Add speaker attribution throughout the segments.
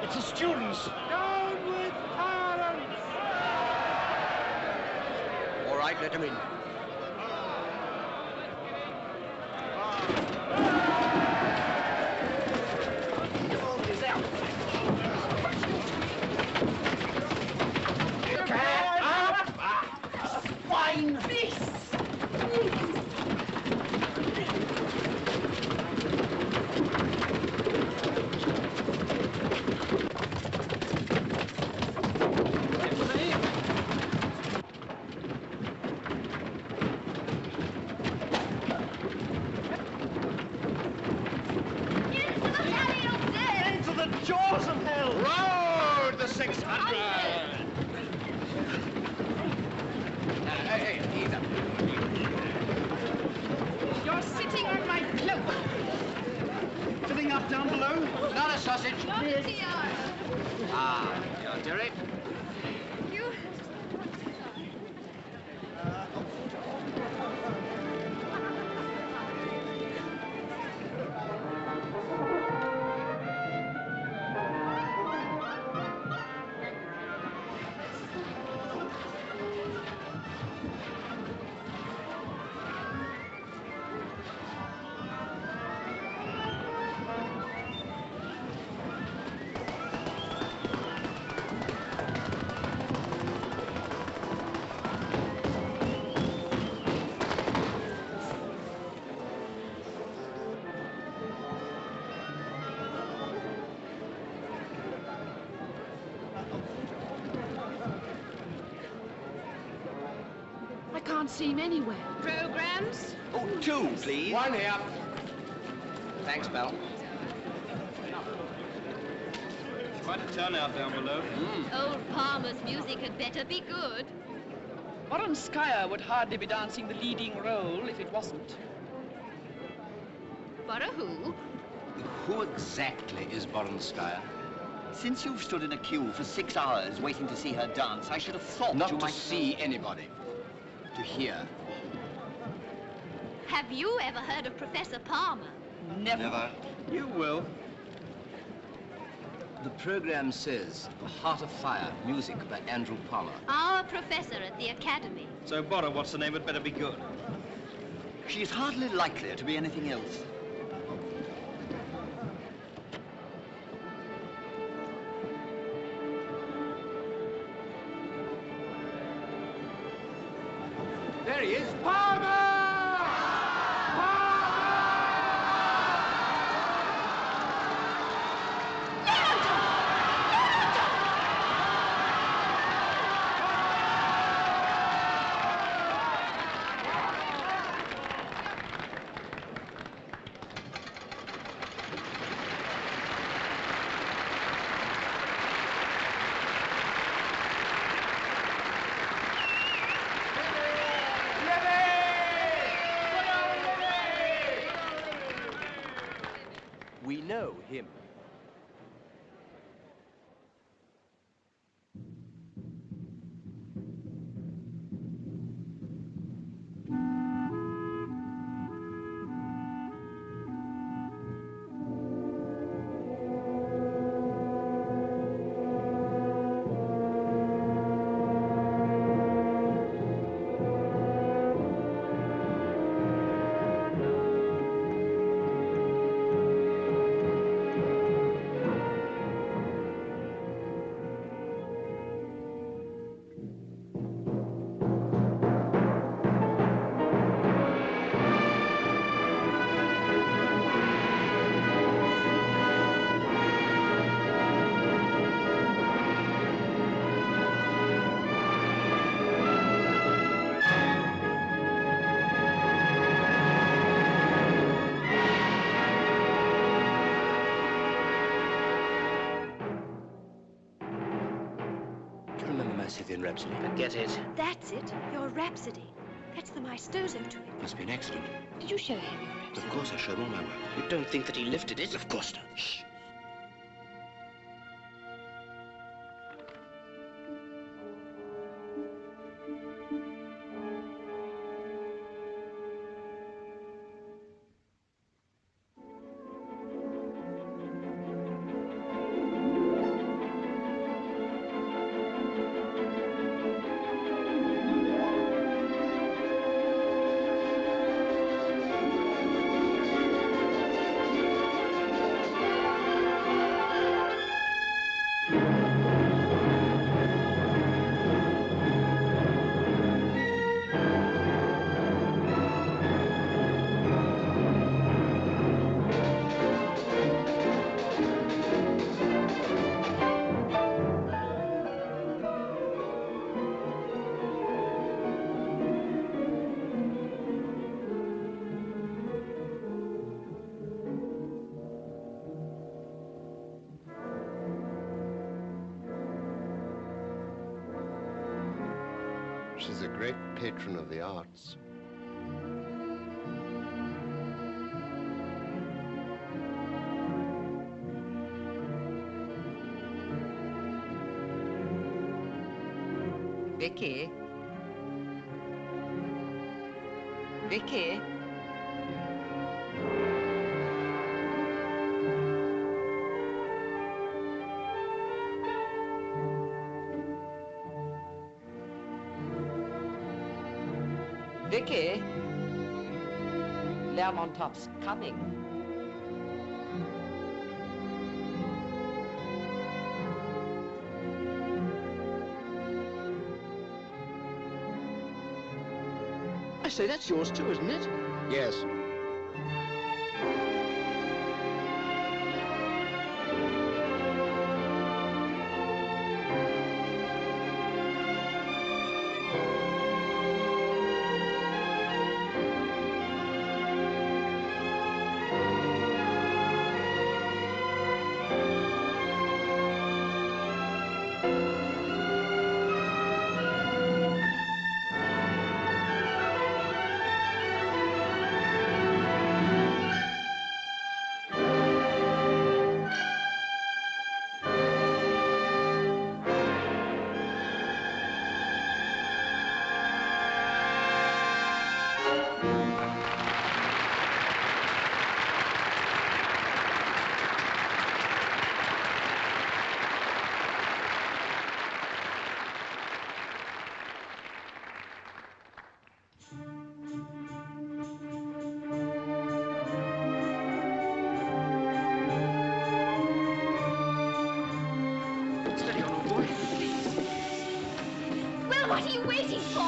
Speaker 1: It's the students.
Speaker 2: Down with violence!
Speaker 3: All right, let them in.
Speaker 4: Seen anywhere.
Speaker 5: Programs?
Speaker 3: Oh, 2, please.
Speaker 1: 1 here.
Speaker 3: Thanks, Belle.
Speaker 2: Quite a turnout down below.
Speaker 5: Old Palmer's music had better be good.
Speaker 1: Boronskaya would hardly be dancing the leading role if it wasn't.
Speaker 4: But who?
Speaker 3: Who exactly is Boronskaya?
Speaker 5: Since you've stood in a queue for 6 hours waiting to see her dance, I should have thought
Speaker 3: Not
Speaker 5: you
Speaker 3: to
Speaker 5: might
Speaker 3: see anybody. To hear.
Speaker 6: Have you ever heard of Professor Palmer?
Speaker 5: Never.
Speaker 3: You will. The program says The Heart of Fire, music by Andrew Palmer.
Speaker 6: Our professor at the academy.
Speaker 2: So, Bora, what's the name? It better be good.
Speaker 5: She's hardly likely to be anything else.
Speaker 3: There he is. We know him.
Speaker 7: Scythian Rhapsody.
Speaker 3: Forget it.
Speaker 6: That's it, your Rhapsody. That's the maestoso to it.
Speaker 7: Must be an accident.
Speaker 6: Did you show him your Rhapsody?
Speaker 7: Of course I showed all my work.
Speaker 3: You don't think that he lifted it?
Speaker 7: Of course not. Shh.
Speaker 8: She's a great patron of the arts.
Speaker 9: Vicky? Vicky? Vicky? Lermontop's coming.
Speaker 7: I say, that's yours too, isn't it?
Speaker 8: Yes.
Speaker 6: waiting for?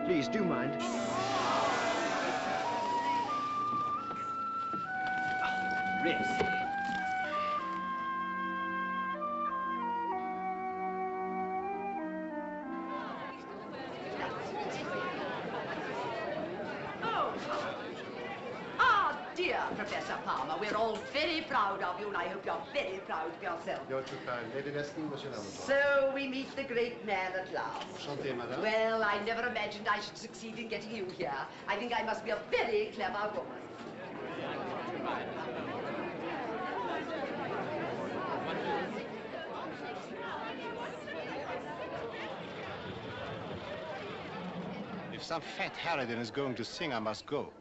Speaker 7: Please, do mind.
Speaker 3: Ribs.
Speaker 9: Dear Professor Palmer, we're all very proud of you, and I hope you're very proud of yourself.
Speaker 8: You're too kind. Lady Neston, Monsieur Lamont.
Speaker 9: So we meet the great man at last.
Speaker 8: Enchanté, madame.
Speaker 9: Well, I never imagined I should succeed in getting you here. I think I must be a very clever woman.
Speaker 10: If some fat harridan is going to sing, I must go.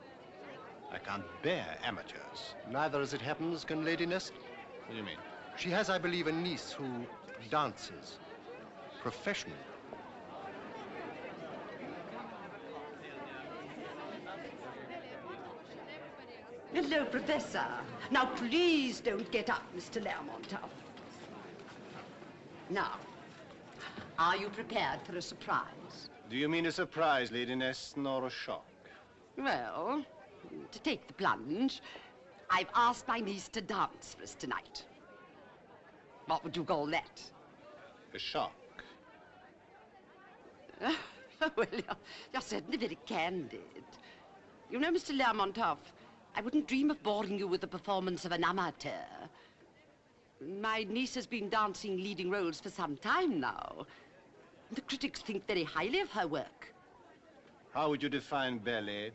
Speaker 10: I can't bear amateurs.
Speaker 8: Neither, as it happens, can Lady Neston.
Speaker 10: What do you mean?
Speaker 8: She has, I believe, a niece who dances professionally.
Speaker 9: Hello, Professor. Now, please don't get up, Mr. Lermontov. Now, are you prepared for a surprise?
Speaker 10: Do you mean a surprise, Lady Neston, or a shock?
Speaker 9: Well, to take the plunge, I've asked my niece to dance for us tonight. What would you call that?
Speaker 10: A shock.
Speaker 9: Well, you're certainly very candid. You know, Mr. Lermontov, I wouldn't dream of boring you with the performance of an amateur. My niece has been dancing leading roles for some time now. The critics think very highly of her work.
Speaker 10: How would you define ballet,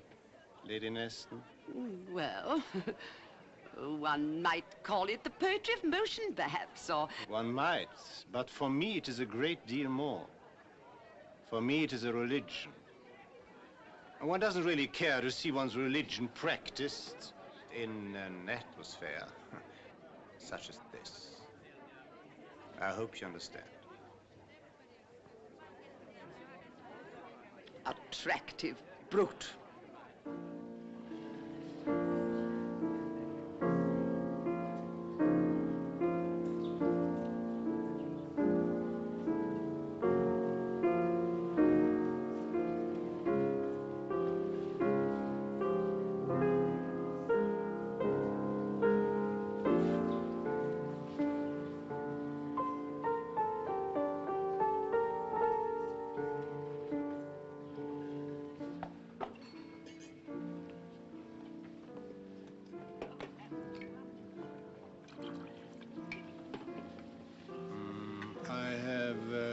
Speaker 10: Lady Neston?
Speaker 9: Well, one might call it the poetry of motion, perhaps, or...
Speaker 10: One might, but for me it is a great deal more. For me it is a religion. And one doesn't really care to see one's religion practiced in an atmosphere such as this. I hope you understand.
Speaker 9: Attractive brute.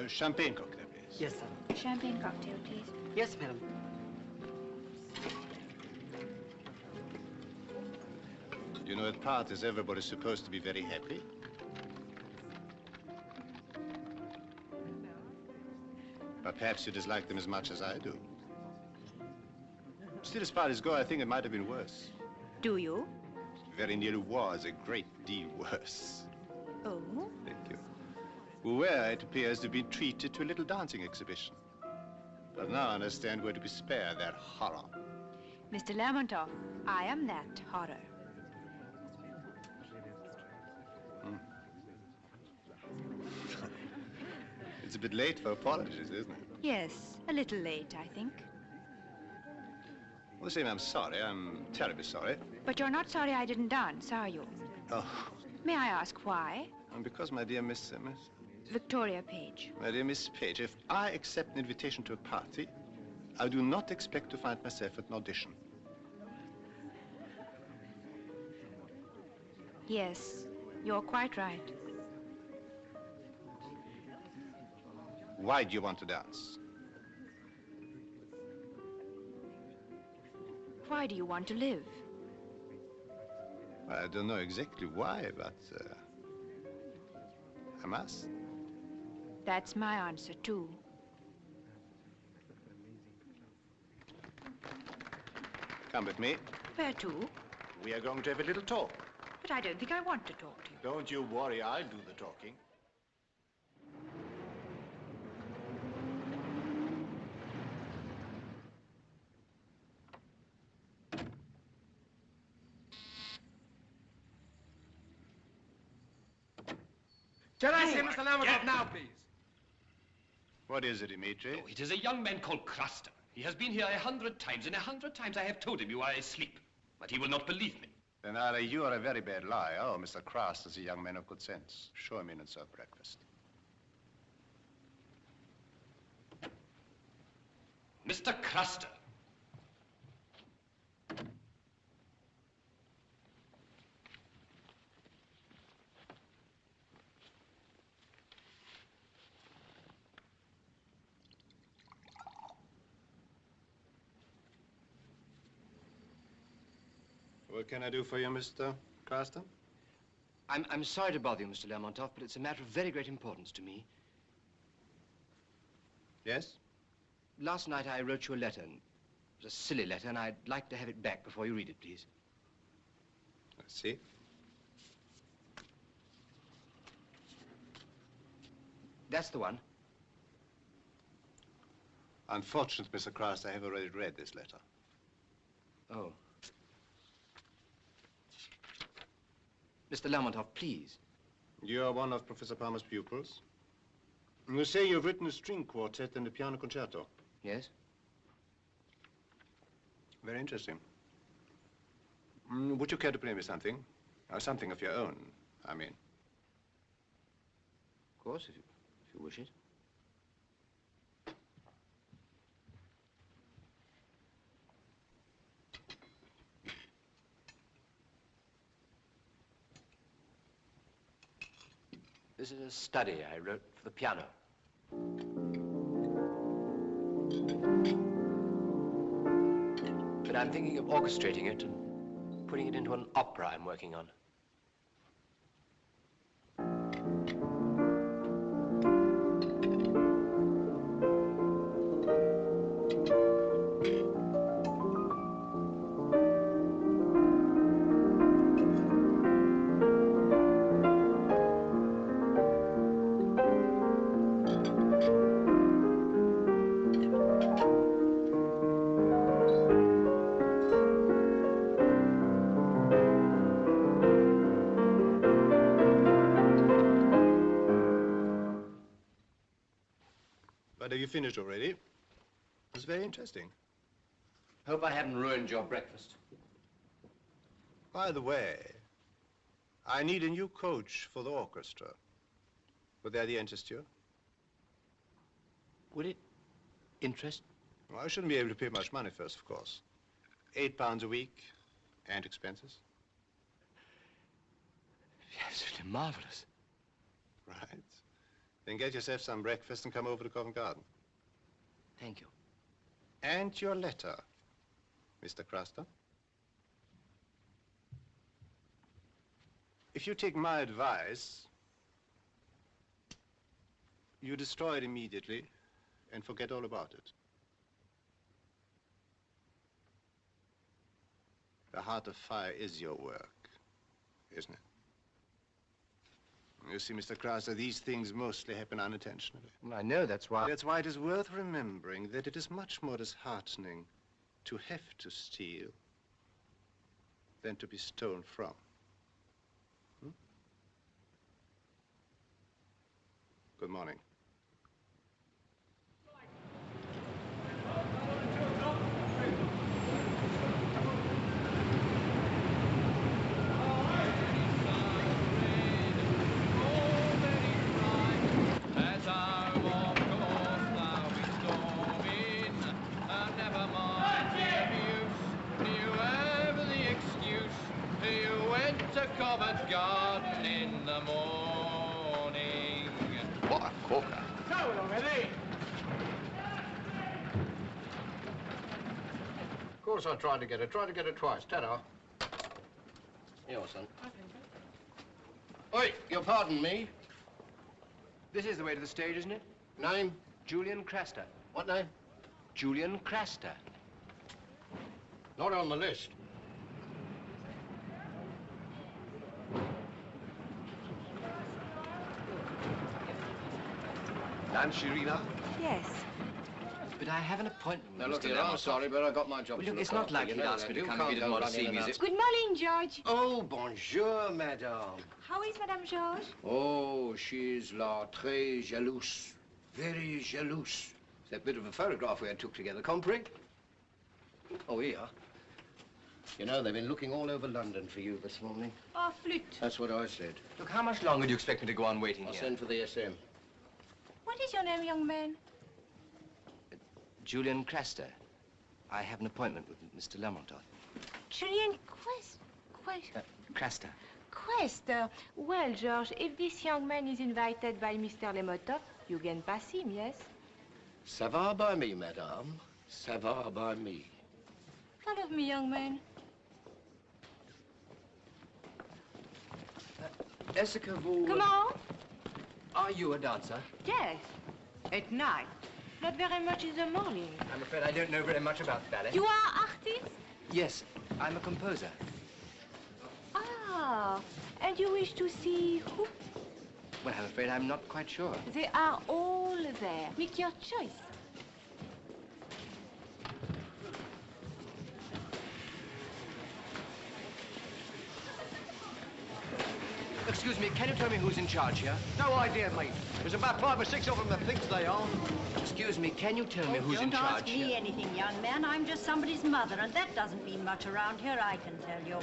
Speaker 10: Champagne cocktail, please.
Speaker 9: Yes, sir.
Speaker 4: Champagne cocktail, please.
Speaker 9: Yes, madam.
Speaker 10: You know, at parties, everybody's supposed to be very happy. But perhaps you dislike them as much as I do. Still, as far as go, I think it might have been worse.
Speaker 4: Do you?
Speaker 10: Very nearly was a great deal worse.
Speaker 4: Oh?
Speaker 10: Thank you. Where it appears to be treated to a little dancing exhibition. But now I understand we're to be spared that horror.
Speaker 4: Mr. Lermontov, I am that horror.
Speaker 10: It's a bit late for apologies, isn't it?
Speaker 4: Yes, a little late, I think.
Speaker 10: All the same, I'm sorry. I'm terribly sorry.
Speaker 4: But you're not sorry I didn't dance, are you?
Speaker 10: Oh.
Speaker 4: May I ask why?
Speaker 10: And because, my dear Miss
Speaker 4: Victoria Page.
Speaker 10: My dear Miss Page, if I accept an invitation to a party, I do not expect to find myself at an audition.
Speaker 4: Yes, you're quite right.
Speaker 10: Why do you want to dance?
Speaker 4: Why do you want to live?
Speaker 10: I don't know exactly why, but I must.
Speaker 4: That's my answer, too.
Speaker 10: Come with me.
Speaker 4: Where to?
Speaker 10: We are going to have a little talk.
Speaker 4: But I don't think I want to talk to you.
Speaker 10: Don't you worry, I'll do the talking.
Speaker 7: Shall I see Mr. Lermontov now, please?
Speaker 10: What is it, Dimitri?
Speaker 2: Oh, it is a young man called Craster. He has been here 100 times, and 100 times I have told him you are asleep. But he will not believe me.
Speaker 10: Then either you are a very bad liar, or Mr. Crast is a young man of good sense. Show him in and serve breakfast.
Speaker 2: Mr. Craster.
Speaker 10: What can I do for you, Mr. Craster?
Speaker 7: I'm sorry to bother you, Mr. Lermontov, but it's a matter of very great importance to me.
Speaker 10: Yes?
Speaker 7: Last night I wrote you a letter. And it was a silly letter, and I'd like to have it back before you read it, please.
Speaker 10: Let's see.
Speaker 7: That's the one.
Speaker 10: Unfortunately, Mr. Craster, I have already read this letter.
Speaker 7: Oh. Mr. Lermontov, please.
Speaker 10: You are one of Professor Palmer's pupils. You say you've written a string quartet and a piano concerto.
Speaker 7: Yes?
Speaker 10: Very interesting. Would you care to play me something? Something of your own, I mean.
Speaker 7: Of course, if you wish it. This is a study I wrote for the piano. But I'm thinking of orchestrating it and putting it into an opera I'm working on.
Speaker 10: But have you finished already? It's very interesting.
Speaker 7: Hope I haven't ruined your breakfast.
Speaker 10: By the way, I need a new coach for the orchestra. Would the idea interest you?
Speaker 7: Would it interest?
Speaker 10: Well, I shouldn't be able to pay much money first, of course. £8 a week and expenses.
Speaker 7: Absolutely marvelous.
Speaker 10: Right. Then get yourself some breakfast and come over to Covent Garden.
Speaker 7: Thank you.
Speaker 10: And your letter, Mr. Craster. If you take my advice, you destroy it immediately and forget all about it. The Heart of Fire is your work, isn't it? You see, Mr. Craster, these things mostly happen unintentionally.
Speaker 7: Well, I know that's why.
Speaker 10: That's why it is worth remembering that it is much more disheartening to have to steal than to be stolen from. Good morning.
Speaker 1: Covent Garden in the morning.
Speaker 7: What a corker.
Speaker 1: Go already.
Speaker 7: Of course I tried to get it. Tried to get it twice. Ta-da. Here, son. Oi, you'll pardon me. This is the way to the stage, isn't it? Name? Julian Craster. What name? Julian Craster. Not on the list. I'm Sharina.
Speaker 4: Yes.
Speaker 7: But
Speaker 3: but I have an appointment with
Speaker 7: Now, look
Speaker 3: Mr.
Speaker 7: here, I'm sorry, but I got my job.
Speaker 3: Well, look, it's not like he'd ask me to come if he didn't want to see music.
Speaker 4: Good morning, George.
Speaker 7: Oh, bonjour, madame.
Speaker 4: How is Madame Georges?
Speaker 7: Oh, she's très jalouse. Very jalouse. It's that bit of a photograph we had took together, compris? Oh, here. You know, they've been looking all over London for you this morning.
Speaker 4: Oh, flute.
Speaker 7: That's what I said.
Speaker 3: Look, how much longer do you expect me to go on waiting
Speaker 7: I'll
Speaker 3: here?
Speaker 7: send for the SM.
Speaker 4: What is your name, young man?
Speaker 3: Julian Craster. I have an appointment with Mr. Lermontov.
Speaker 4: Julian
Speaker 3: Craster.
Speaker 4: Quest. Well, George, if this young man is invited by Mr. Lermontov, you can pass him, yes?
Speaker 7: Ça va by me, madame. Ça va by me.
Speaker 4: Follow me, young man.
Speaker 3: Est-ce que vous...
Speaker 4: Comment?
Speaker 3: Are you a dancer?
Speaker 4: Yes. At night. Not very much in the morning.
Speaker 3: I'm afraid I don't know very much about ballet.
Speaker 4: You are artist?
Speaker 3: Yes, I'm a composer.
Speaker 4: Ah, and you wish to see who?
Speaker 3: Well, I'm afraid I'm not quite sure.
Speaker 4: They are all there. Make your choice.
Speaker 3: Excuse me, can you tell me who's in charge here?
Speaker 11: No idea, mate. There's about 5 or 6 of them that thinks they are.
Speaker 3: Excuse me, can you tell me who's in charge
Speaker 12: Don't ask me anything, young man. I'm just somebody's mother, and that doesn't mean much around here, I can tell you.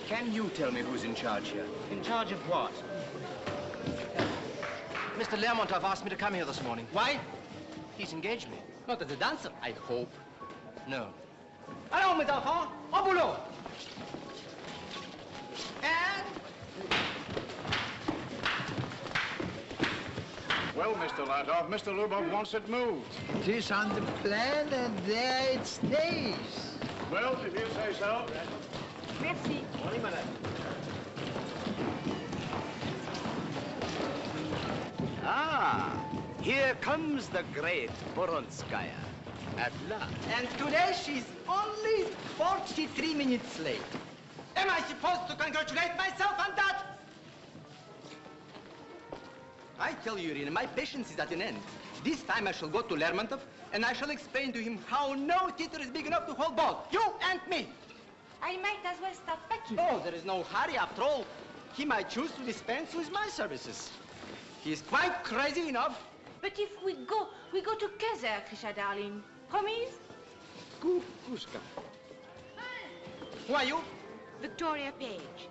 Speaker 3: Can you tell me who's in charge here?
Speaker 11: In charge of what?
Speaker 3: Mr. Lermontov asked me to come here this morning.
Speaker 11: Why?
Speaker 3: He's engaged me.
Speaker 11: Not as a dancer, I hope.
Speaker 3: No.
Speaker 11: Allons, mes enfants, au boulot! And...
Speaker 13: Well, Mr. Latov, Mr. Lubov wants it moved.
Speaker 14: It is on the plan, and there it stays.
Speaker 13: Well, if you say so.
Speaker 4: Merci.
Speaker 11: One minute.
Speaker 5: Ah, here comes the great Voronskaya. At last.
Speaker 11: And today she's only 43 minutes late. Am I supposed to congratulate myself on that? I tell you, Irina, my patience is at an end. This time I shall go to Lermontov and I shall explain to him how no theater is big enough to hold both you and me.
Speaker 4: I might as well start packing.
Speaker 11: Oh, there is no hurry after all. He might choose to dispense with my services. He is quite crazy enough.
Speaker 4: But if we go to Kaiser, Krisha, darling. Promise?
Speaker 11: Kukushka. Who are you?
Speaker 4: Victoria Page.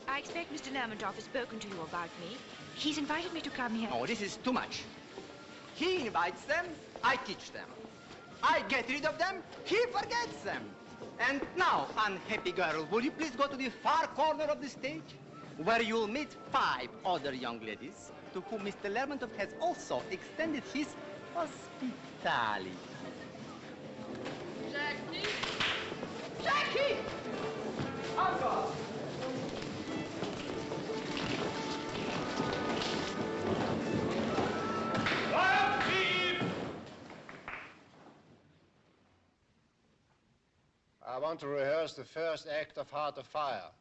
Speaker 4: I expect Mr. Lermontov has spoken to you about me. He's invited me to come here.
Speaker 11: Oh, this is too much. He invites them, I teach them. I get rid of them, he forgets them. And now, unhappy girl, will you please go to the far corner of the stage, where you'll meet 5 other young ladies to whom Mr. Lermontov has also extended his hospitality.
Speaker 4: Jackie?
Speaker 11: Jackie! Anton!
Speaker 8: I want to rehearse the first act of Heart of Fire.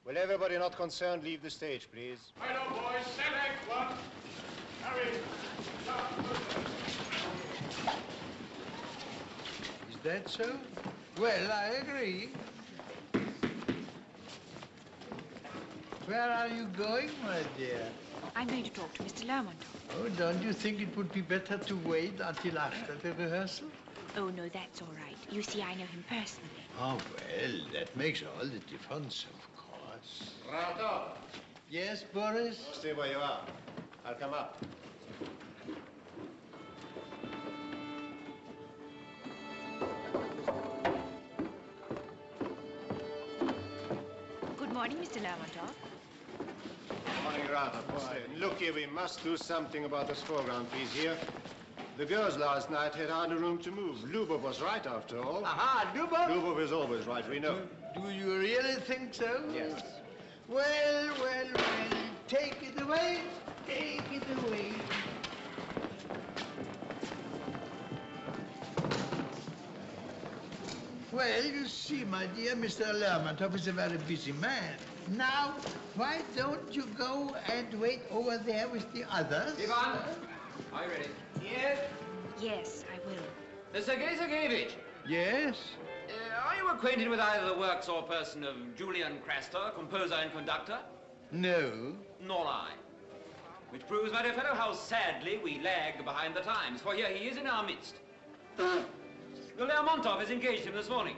Speaker 8: Will everybody not concerned leave the stage, please?
Speaker 13: Hello, boys. Set act 1. Hurry.
Speaker 14: Is that so? Well, I agree. Where are you going, my dear?
Speaker 4: I'm going to talk to Mr. Lermontov.
Speaker 14: Oh, don't you think it would be better to wait until after the rehearsal?
Speaker 4: Oh, no, that's all right. You see, I know him personally.
Speaker 14: Oh, well, that makes all the difference, of course.
Speaker 8: Rato.
Speaker 14: Yes, Boris?
Speaker 8: Stay where you are. I'll come up.
Speaker 4: Good morning, Mr. Lermontov.
Speaker 8: Good morning, Rato. Look here, we must do something about this foreground piece here. The girls last night had hardly room to move. Lubov was right, after all.
Speaker 14: Aha, Lubov?
Speaker 8: Lubov is always right, we know.
Speaker 14: Do you really think so?
Speaker 8: Yes.
Speaker 14: Well, well, well. Take it away. Take it away. Well, you see, my dear, Mr. Lermontov is a very busy man. Now, why don't you go and wait over there with the others?
Speaker 2: Ivan, are you ready?
Speaker 11: Yes.
Speaker 4: Yes, I will.
Speaker 2: Sergei Sergeyevich.
Speaker 14: Yes?
Speaker 2: Are you acquainted with either the works or person of Julian Craster, composer and conductor?
Speaker 14: No.
Speaker 2: Nor I. Which proves, my dear fellow, how sadly we lag behind the times, for here he is in our midst. Lermontov has engaged him this morning.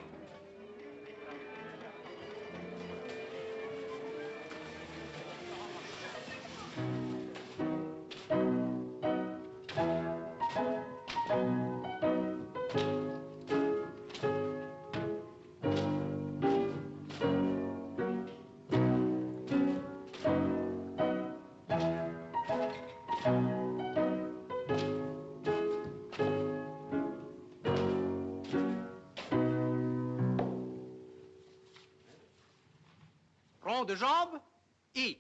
Speaker 11: Rond de jambe, I.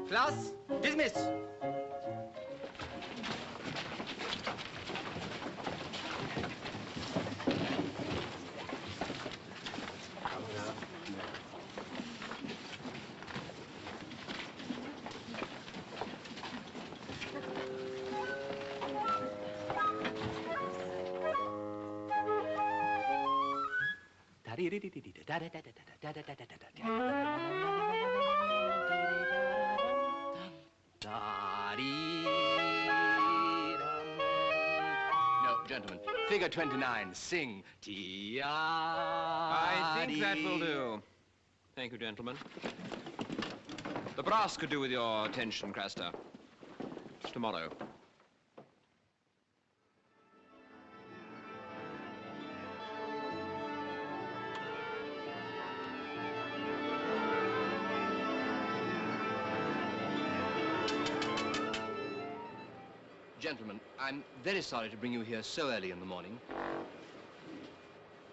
Speaker 11: Class, dismiss.
Speaker 7: No, gentlemen. Figure 29. Sing.
Speaker 15: I think that will do. Thank you, gentlemen. The brass could do with your attention, Craster. Tomorrow.
Speaker 7: Gentlemen, I'm very sorry to bring you here so early in the morning.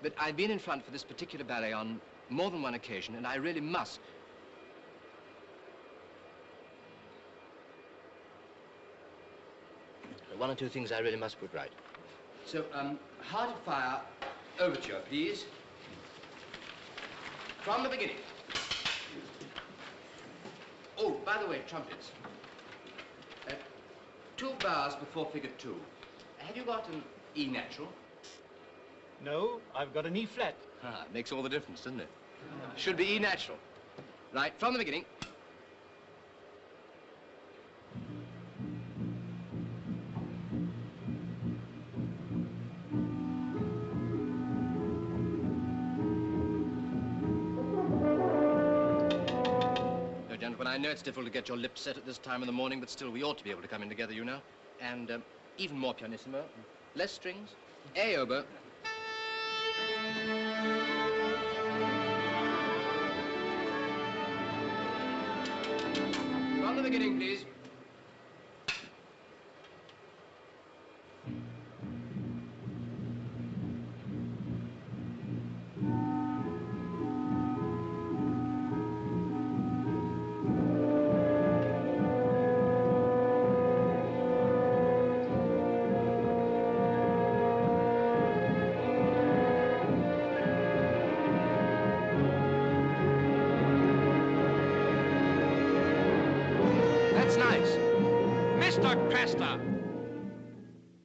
Speaker 7: But I've been in front for this particular ballet on more than one occasion, and I really must. One or two things I really must put right. So, Heart of Fire, overture, please. From the beginning. Oh, by the way, trumpets. 2 bars before figure 2. Have you got an E natural?
Speaker 11: No, I've got an E flat.
Speaker 7: Ah, makes all the difference, doesn't it? Should be E natural. Right, from the beginning. No, gentlemen, I know it's difficult to get your lips set at this time of the morning, but still we ought to be able to come in together, you know. And even more pianissimo, less strings, A oboe. From the beginning, please.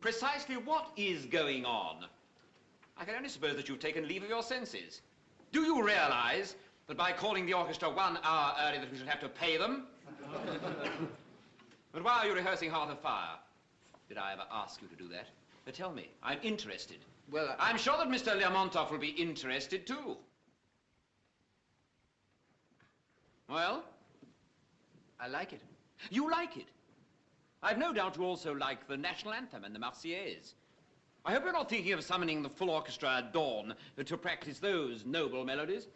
Speaker 2: Precisely what is going on? I can only suppose that you've taken leave of your senses. Do you realize that by calling the orchestra 1 hour early that we shall have to pay them? But why are you rehearsing Heart of Fire? Did I ever ask you to do that? But tell me, I'm interested.
Speaker 7: Well,
Speaker 2: I'm sure that Mr. Lermontov will be interested too. Well?
Speaker 7: I like it.
Speaker 2: You like it? I've no doubt you also like the national anthem and the Marseillaise. I hope you're not thinking of summoning the full orchestra at dawn to practice those noble melodies.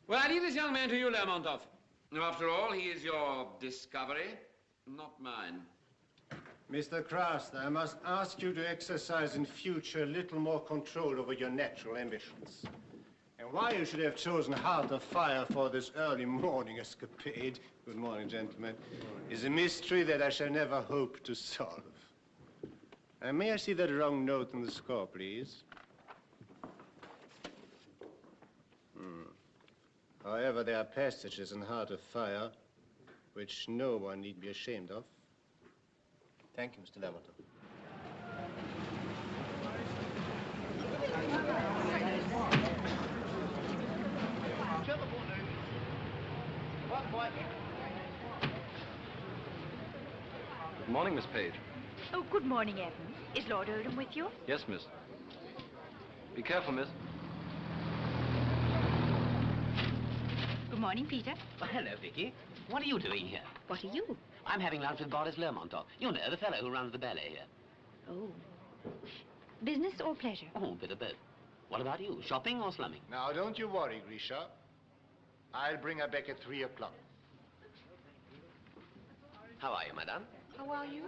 Speaker 2: Well, I leave this young man to you, Lermontov. After all, he is your discovery, not mine.
Speaker 10: Mr. Craster, I must ask you to exercise in future a little more control over your natural ambitions. And why you should have chosen Heart of Fire for this early morning escapade, good morning, gentlemen, is a mystery that I shall never hope to solve. And may I see that wrong note on the score, please? However, there are passages in Heart of Fire which no one need be ashamed of. Thank you, Mr. Lamberton.
Speaker 15: Good morning, Miss Page.
Speaker 4: Oh, good morning, Evans. Is Lord Oldham with you?
Speaker 15: Yes, miss. Be careful, miss.
Speaker 4: Good morning, Peter.
Speaker 16: Well, hello, Vicky. What are you doing here?
Speaker 4: What are you?
Speaker 16: I'm having lunch with Boris Lermontov. You know, the fellow who runs the ballet here.
Speaker 4: Oh. Business or pleasure?
Speaker 16: Oh, a bit of both. What about you? Shopping or slumming?
Speaker 10: Now, don't you worry, Grisha. I'll bring her back at 3 o'clock.
Speaker 16: How are you, madame?
Speaker 4: How are you?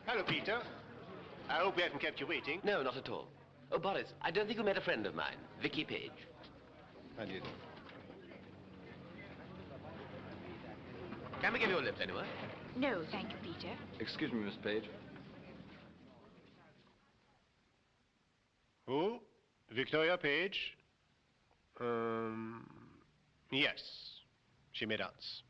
Speaker 10: Hello, Peter. I hope we haven't kept you waiting.
Speaker 16: No, not at all. Oh, Boris, I don't think you met a friend of mine, Vicky Page.
Speaker 10: I did.
Speaker 16: Can we give you a lift anyway?
Speaker 4: No, thank you, Peter.
Speaker 15: Excuse me, Miss Page.
Speaker 10: Who? Victoria Page? Yes. She may dance.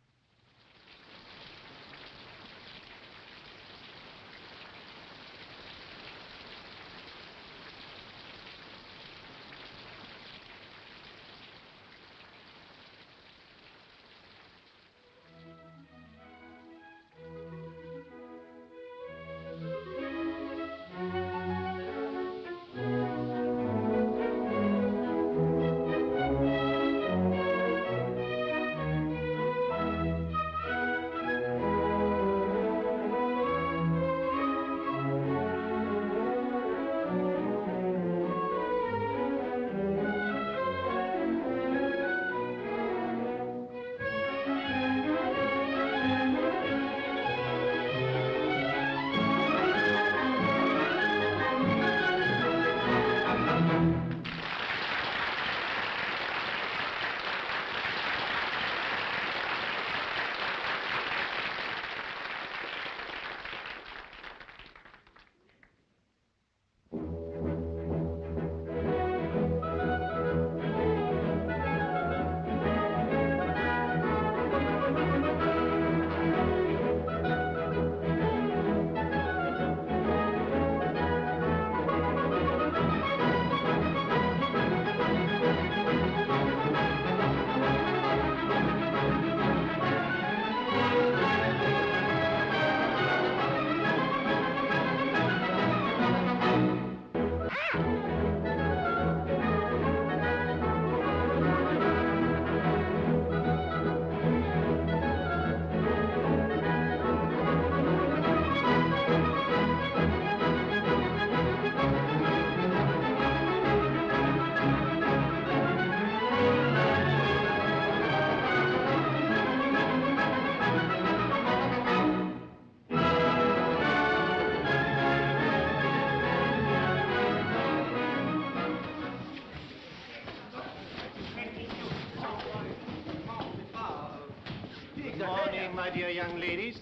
Speaker 10: My dear young ladies,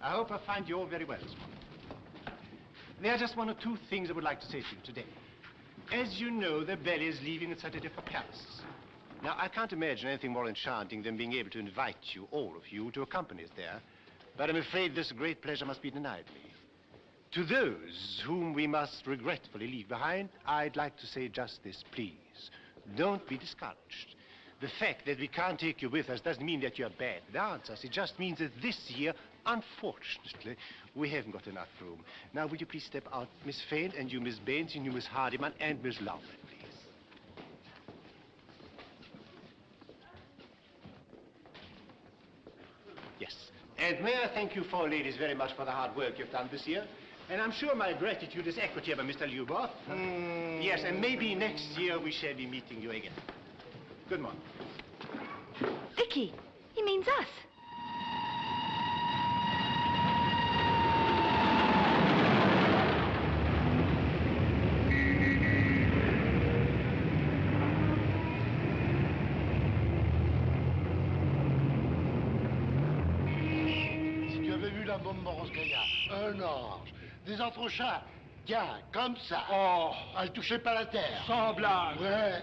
Speaker 10: I hope I find you all very well this morning. There are just one or two things I would like to say to you today. As you know, the ballet is leaving on Saturday for Paris. Now, I can't imagine anything more enchanting than being able to invite you, all of you, to accompany us there, but I'm afraid this great pleasure must be denied me. To those whom we must regretfully leave behind, I'd like to say just this, please. Don't be discouraged. The fact that we can't take you with us doesn't mean that you're bad dancers. It just means that this year, unfortunately, we haven't got enough room. Now, will you please step out, Miss Fain, and you, Miss Baines, and you, Miss Hardiman, and Miss Lowman, please. Yes. And may I thank you four ladies very much for the hard work you've done this year. And I'm sure my gratitude is echoed here by Mr. Lyubov. Yes, and maybe next year we shall be meeting you again. Good morning.
Speaker 6: Vicky, he means us.
Speaker 14: un bonbon Oscaria, un orange, des entrechats. Tiens, comme ça.
Speaker 13: Oh.
Speaker 14: Elle touchait pas la terre.
Speaker 13: Sans blague.
Speaker 14: Ouais.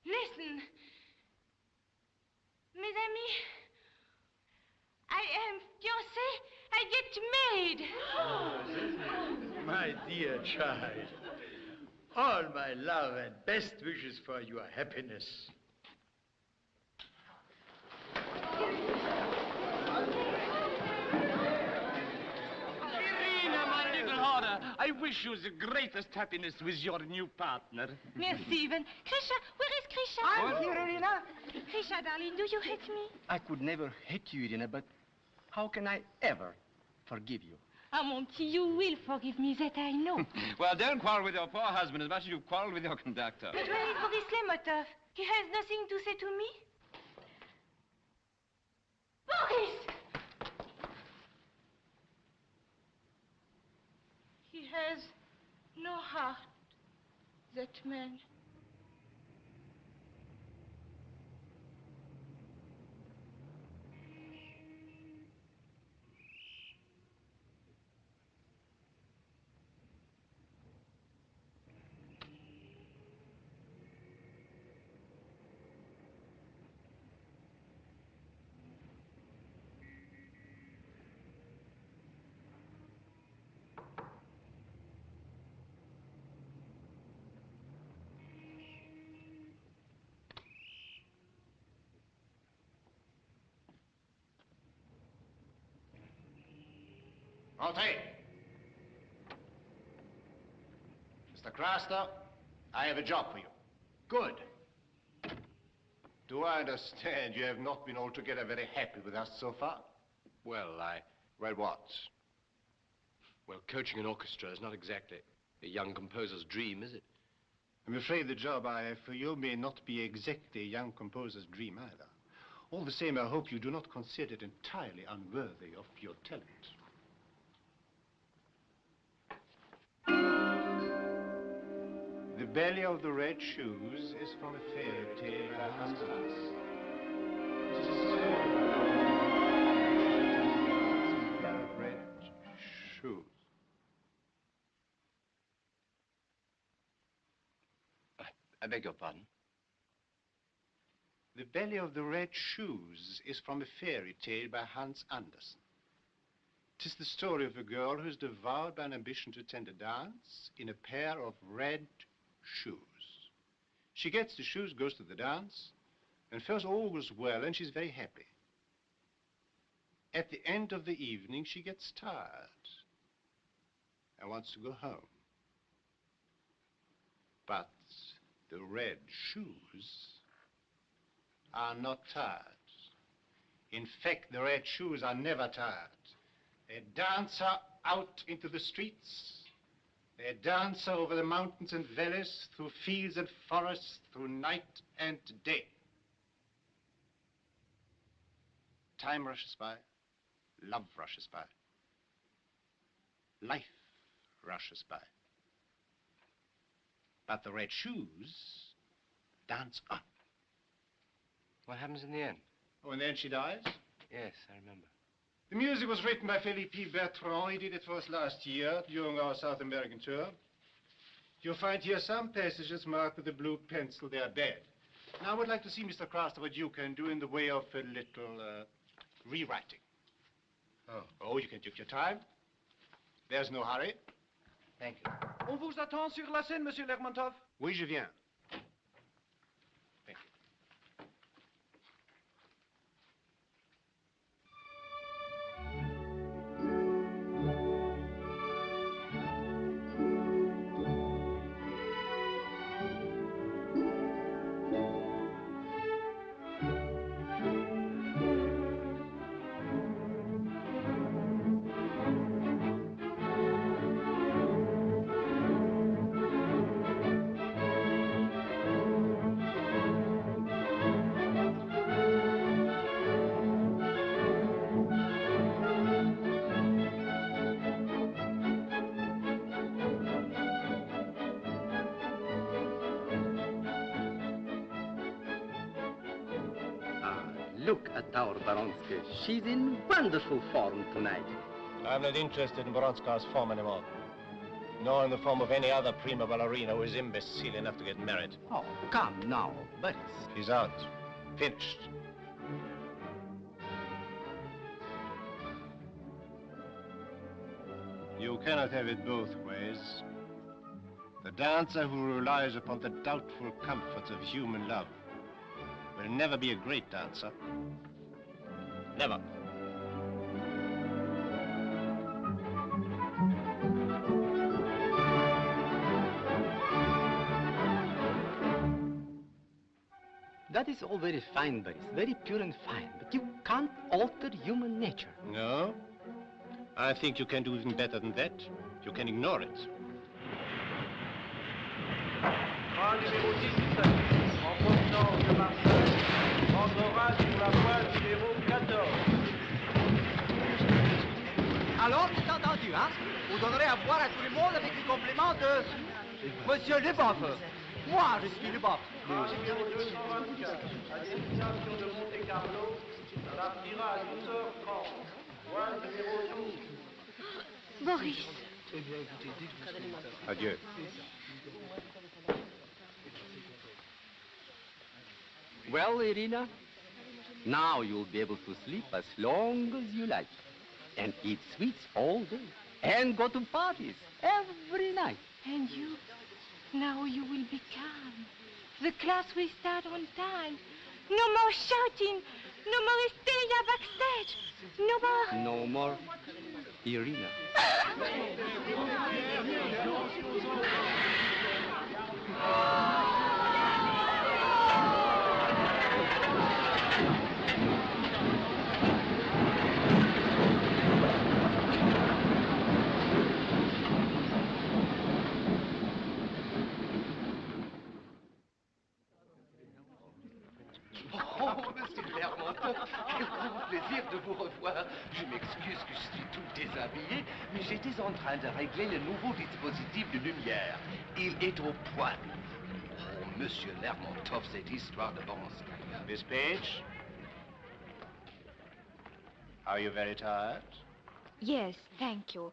Speaker 4: Listen. Mes amis, I am fiancée, I get married.
Speaker 14: My dear child, all my love and best wishes for your happiness.
Speaker 11: Irina, my little Hora, I wish you the greatest happiness with your new partner.
Speaker 4: Merci, Even. Krisha, where is Krisha?
Speaker 11: I'm here, Irina.
Speaker 4: Krisha, darling, do you hate me?
Speaker 11: I could never hate you, Irina, but how can I ever forgive you?
Speaker 4: Ah, mon petit, you will forgive me, that I know.
Speaker 15: Well, don't quarrel with your poor husband as much as you've quarreled with your conductor.
Speaker 4: But where is Boris Lemotov? He has nothing to say to me? Boris! He has no heart, that man.
Speaker 10: Entrez. Mr. Craster, I have a job for you.
Speaker 8: Good. Do I understand you have not been altogether very happy with us so far?
Speaker 7: Well,
Speaker 8: Well, what?
Speaker 7: well, coaching an orchestra is not exactly a young composer's dream, is it?
Speaker 10: I'm afraid the job I have for you may not be exactly a young composer's dream either. All the same, I hope you do not consider it entirely unworthy of your talent. The Belly of the Red Shoes is from a fairy tale by Hans Lass. Red shoes.
Speaker 7: I beg your pardon?
Speaker 10: The Belly of the Red Shoes is from a fairy tale by Hans Andersen. 'Tis the story of a girl who is devoured by an ambition to attend a dance in a pair of red shoes. She gets the shoes, goes to the dance, and first all goes well, and she's very happy. At the end of the evening, she gets tired and wants to go home. But the red shoes are not tired. In fact, the red shoes are never tired. They dance her out into the streets. They dance her over the mountains and valleys, through fields and forests, through night and day. Time rushes by. Love rushes by. Life rushes by. But the red shoes dance on.
Speaker 7: What happens in the end?
Speaker 10: Oh, and then she dies?
Speaker 7: Yes, I remember.
Speaker 8: The music was written by Philippe Bertrand. He did it for us last year during our South American tour. You'll find here some passages marked with a blue pencil. They are bad. Now, I would like to see, Mr. Craster, what you can do in the way of a little rewriting. Oh, you can take your time. There's no hurry.
Speaker 7: Thank you.
Speaker 11: On vous attend sur la scène, Monsieur Lermontov.
Speaker 8: Oui, je viens.
Speaker 5: Look at our Baronska. She's in wonderful form tonight.
Speaker 10: I'm not interested in Bronska's form anymore. Nor in the form of any other prima ballerina who is imbecile enough to get married.
Speaker 5: Oh, come now, Boris.
Speaker 10: She's out. Finished. You cannot have it both ways. The dancer who relies upon the doubtful comforts of human love will never be a great dancer. Never.
Speaker 5: That is all very fine, Boris, very pure and fine, but you can't alter human nature.
Speaker 10: No? I think you can do even better than that. You can ignore it.
Speaker 11: Numéro 17, en provenance de Marseille, entrera sur la voie numéro 14. Alors, c'est entendu, hein? Vous donnerez à boire à tout le monde avec les compléments de Monsieur Leboff. Moi, je suis Leboff. Numéro 2, à destination de Monte-Carlo, partira à 12h30. Voie numéro 12.
Speaker 6: Boris.
Speaker 10: Adieu.
Speaker 5: Well, Irina, now you'll be able to sleep as long as you like, and eat sweets all day, and go to parties every night.
Speaker 4: And you? Now you will be calm. The class will start on time. No more shouting. No more hysteria backstage. No more.
Speaker 5: No more Irina.
Speaker 16: Oh, monsieur Lermontov, quel grand plaisir de vous revoir. Je m'excuse que je suis tout déshabillé, mais j'étais en train de régler le nouveau dispositif de lumière. Il est au point. Oh, monsieur Lermontov, cette histoire de Baronska.
Speaker 10: Miss Page? Are you very tired?
Speaker 4: Yes, thank you.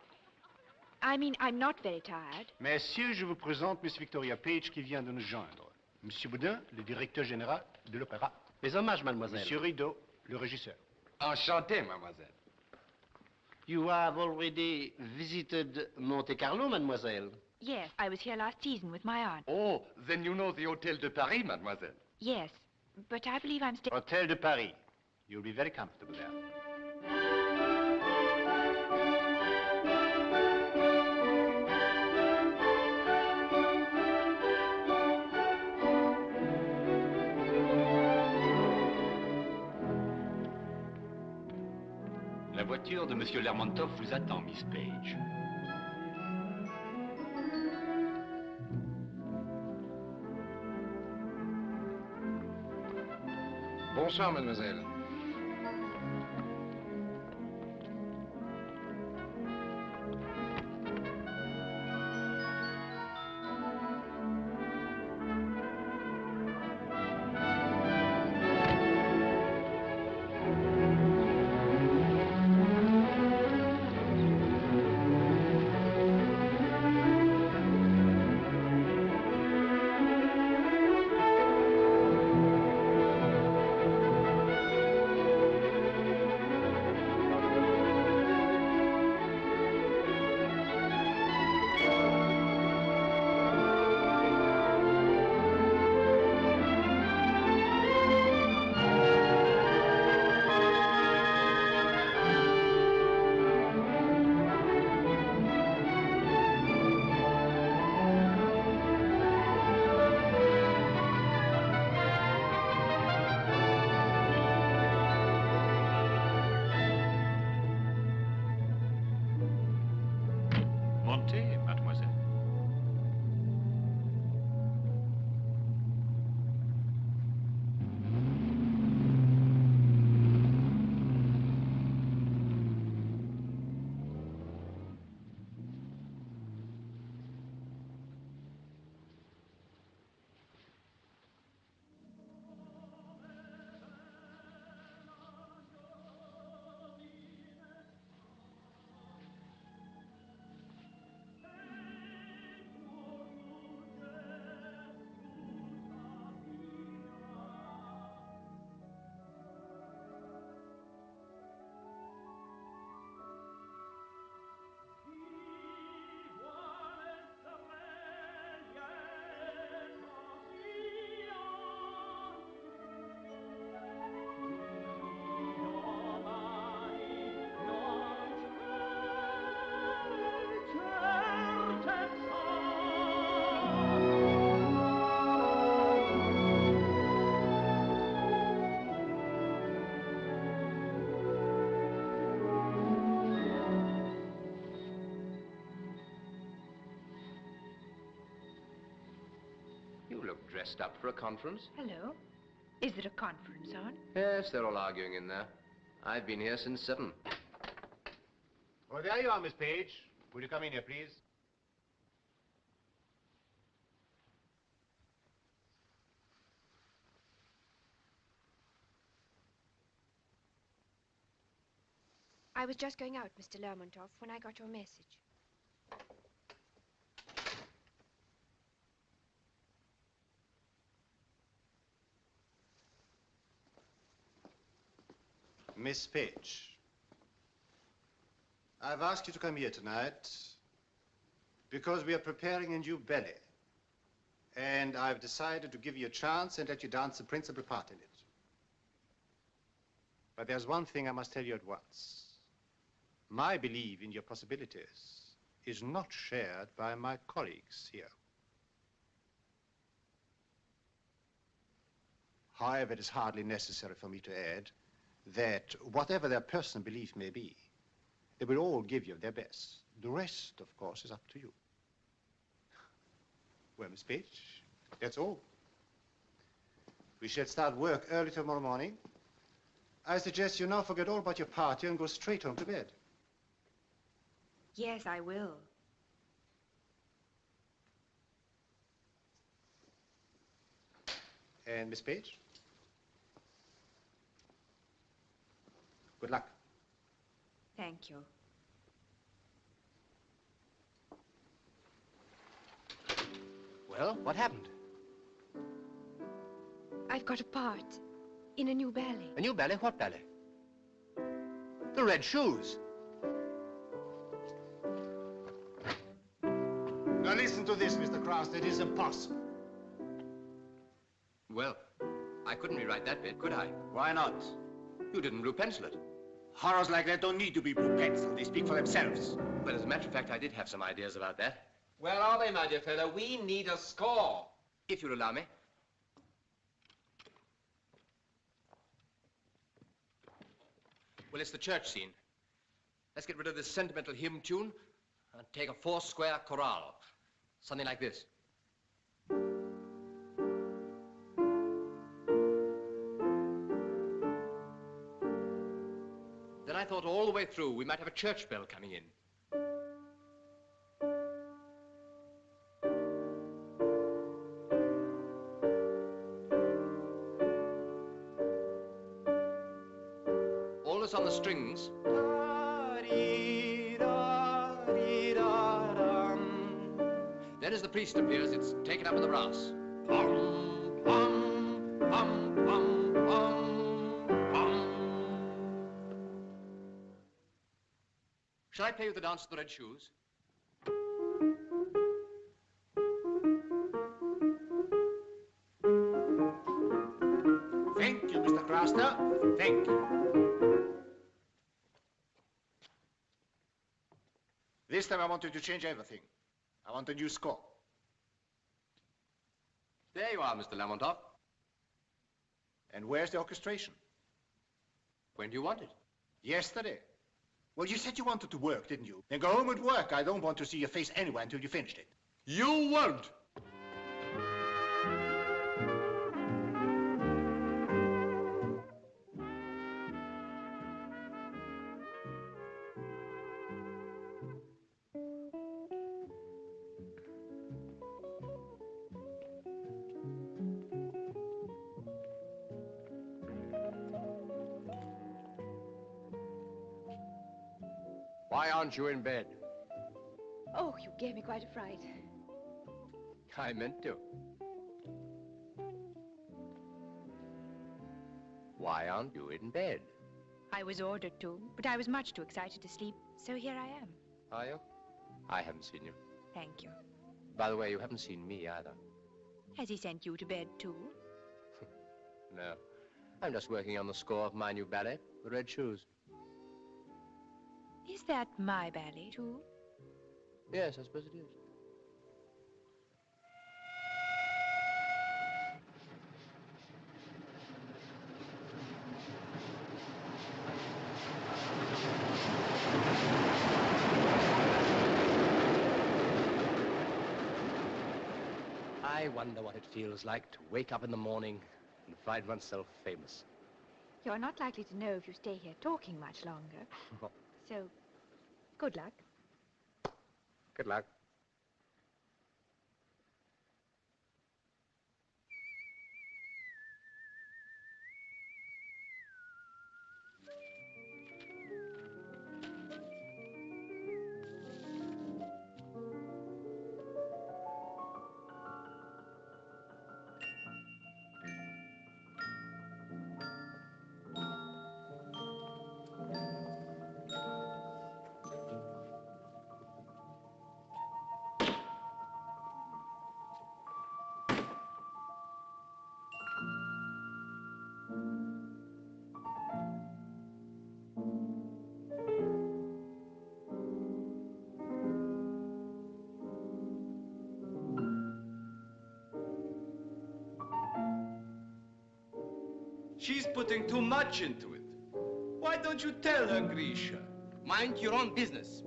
Speaker 4: I mean, I'm not very tired.
Speaker 8: Messieurs, je vous présente Miss Victoria Page qui vient de nous joindre. Monsieur Boudin, le directeur général de l'opéra.
Speaker 5: Mes hommages, mademoiselle.
Speaker 8: Monsieur Rideau, le régisseur.
Speaker 16: Enchanté, mademoiselle.
Speaker 5: You have already visited Monte Carlo, mademoiselle?
Speaker 4: Yes, I was here last season with my aunt.
Speaker 16: Oh, then you know the Hotel de Paris, mademoiselle.
Speaker 4: Yes, but I believe I'm staying...
Speaker 8: Hotel de Paris. You'll be very comfortable there.
Speaker 3: La voiture de Monsieur Lermontov vous attend, Miss Page.
Speaker 7: Bonsoir, mademoiselle.
Speaker 16: look dressed up for a conference.
Speaker 4: Hello. Is there a conference on?
Speaker 16: Yes, they're all arguing in there. I've been here since 7.
Speaker 10: Oh, there you are, Miss Page. Will you come in here, please?
Speaker 6: I was just going out, Mr. Lermontov, when I got your message.
Speaker 10: Miss Page, I've asked you to come here tonight because we are preparing a new ballet. And I've decided to give you a chance and let you dance the principal part in it. But there's one thing I must tell you at once. My belief in your possibilities is not shared by my colleagues here. However, it is hardly necessary for me to add that whatever their personal belief may be, they will all give you their best. The rest, of course, is up to you. Well, Miss Page, that's all. We shall start work early tomorrow morning. I suggest you now forget all about your party and go straight home to bed.
Speaker 4: Yes, I will.
Speaker 10: And Miss Page? Good luck.
Speaker 4: Thank you.
Speaker 7: Well, what happened?
Speaker 6: I've got a part in a new ballet.
Speaker 7: A new ballet? What ballet? The Red Shoes.
Speaker 10: Now listen to this, Mr. Cross. It is impossible.
Speaker 16: Well, I couldn't rewrite that bit, could I?
Speaker 10: Why not?
Speaker 16: You didn't blue pencil it.
Speaker 10: Horrors like that don't need to be blue pencil. They speak for themselves.
Speaker 16: But as a matter of fact, I did have some ideas about that.
Speaker 2: Where are they, my dear fellow? We need a score.
Speaker 16: If you'll allow me. Well, it's the church scene. Let's get rid of this sentimental hymn tune and take a 4-square chorale. Something like this. Then I thought all the way through we might have a church bell coming in. All this on the strings. Then as the priest appears, it's taken up with the brass. Pum, pum, pum, pum, pum, pum. Shall I play you the dance of the Red Shoes?
Speaker 10: Thank you, Mr. Craster. Thank you. This time I want you to change everything. I want a new score.
Speaker 16: There you are, Mr. Lermontov.
Speaker 10: And where's the orchestration?
Speaker 16: When do you want it?
Speaker 10: Yesterday. Well, you said you wanted to work, didn't you? Then go home and work. I don't want to see your face anywhere until you finished it.
Speaker 16: You won't. Why aren't you in bed?
Speaker 6: Oh, you gave me quite a fright.
Speaker 16: I meant to. Why aren't you in bed?
Speaker 4: I was ordered to, but I was much too excited to sleep, so here I am.
Speaker 16: Are you? I haven't seen you.
Speaker 4: Thank you.
Speaker 16: By the way, you haven't seen me either.
Speaker 4: Has he sent you to bed, too?
Speaker 16: No. I'm just working on the score of my new ballet, The Red Shoes.
Speaker 4: Is that my ballet, too?
Speaker 16: Yes, I suppose it is.
Speaker 7: I wonder what it feels like to wake up in the morning and find oneself famous.
Speaker 6: You're not likely to know if you stay here talking much longer. So, good luck.
Speaker 7: Good luck.
Speaker 16: She's putting too much into it. Why don't you tell her, Grisha?
Speaker 11: Mind your own business.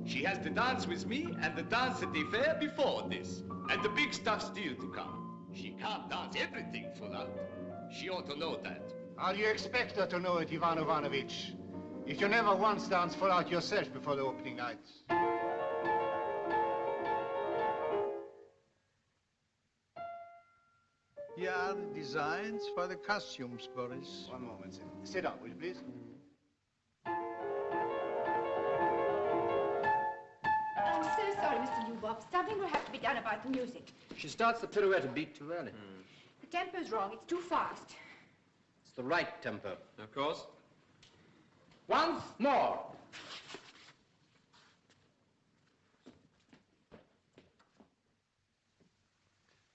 Speaker 16: She has to dance with me and the dance at the fair before this. And the big stuff still to come. She can't dance everything full out. She ought to know that.
Speaker 8: How do you expect her to know it, Ivan Ivanovich? If you never once dance full out yourself before the opening nights.
Speaker 14: Here are the designs for the costumes, Boris.
Speaker 8: One moment. Sit down, will you please?
Speaker 6: I'm so sorry, Mr. Lyubov. Something will have to be done about the music.
Speaker 7: She starts the pirouette a beat too early.
Speaker 6: The tempo's wrong. It's too fast.
Speaker 7: It's the right tempo.
Speaker 15: Of course.
Speaker 7: Once more.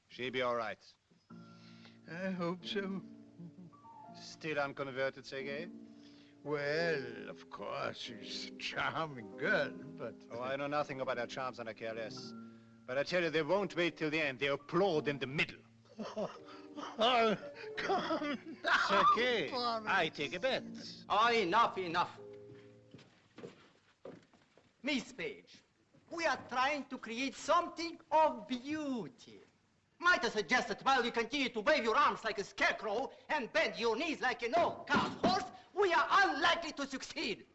Speaker 8: She'll be all right.
Speaker 14: I hope so.
Speaker 8: Still unconverted, Sergei?
Speaker 14: Well, of course, she's a charming girl, but...
Speaker 8: Oh, I know nothing about her charms and I care less. But I tell you, they won't wait till the end. They applaud in the middle.
Speaker 14: Oh, come now,
Speaker 8: Sergei,
Speaker 14: Boris.
Speaker 8: I take a bet.
Speaker 11: Oh, enough, enough. Miss Page, we are trying to create something of beauty. Might I suggest that while you continue to wave your arms like a scarecrow and bend your knees like an old cart horse, we are unlikely to succeed.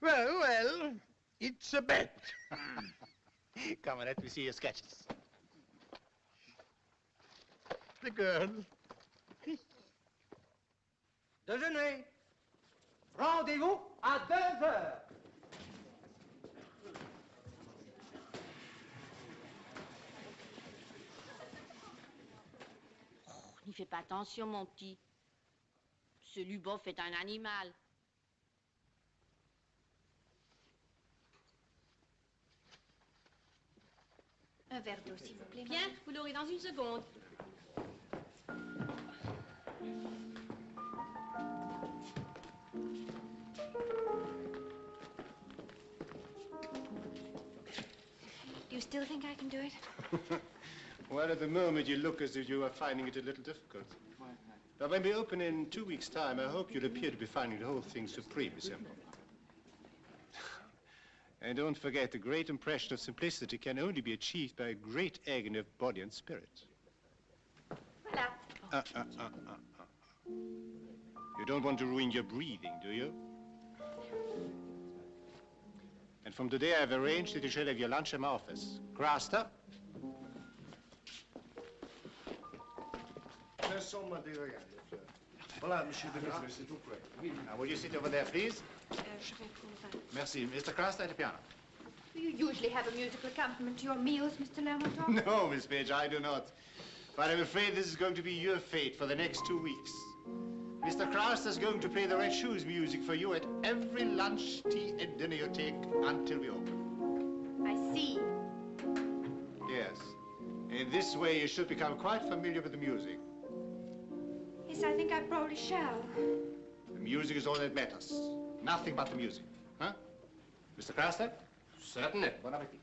Speaker 14: Well, it's a bet.
Speaker 8: Come on, let me see your sketches.
Speaker 14: The girl.
Speaker 11: Déjeuner. Rendez-vous à 2h.
Speaker 12: N'y fais pas attention, mon petit. Ce Lubov est un animal.
Speaker 6: Un verre d'eau, s'il vous plaît.
Speaker 12: Bien, vous l'aurez dans une seconde.
Speaker 6: Do you still think I can do it?
Speaker 8: Well, at the moment, you look as if you are finding it a little difficult. But when we open in 2 weeks' time, I hope you'll appear to be finding the whole thing supremely simple. And don't forget, the great impression of simplicity can only be achieved by a great agony of body and spirit.
Speaker 6: Voilà.
Speaker 8: You don't want to ruin your breathing, do you? And from today, I've arranged that you shall have your lunch in my office. Craster?
Speaker 13: Voilà, monsieur de Gras, s'il vous plaît. Oui.
Speaker 8: Now, will you sit over there, please?
Speaker 6: Je vais prendre un.
Speaker 8: Merci. Mr. Craster at the piano.
Speaker 6: Do you usually have a musical accompaniment to your meals, Mr. Lermontov?
Speaker 8: No, Miss Page, I do not. But I'm afraid this is going to be your fate for the next 2 weeks. Mr. Craster's going to play the Red Shoes music for you at every lunch, tea, and dinner you take until we open.
Speaker 6: I see.
Speaker 8: Yes. In this way, you should become quite familiar with the music.
Speaker 6: Yes, I think I probably shall.
Speaker 8: The music is all that matters. Nothing but the music. Huh? Mr. Craster?
Speaker 7: Certainly.
Speaker 8: Bon appetit.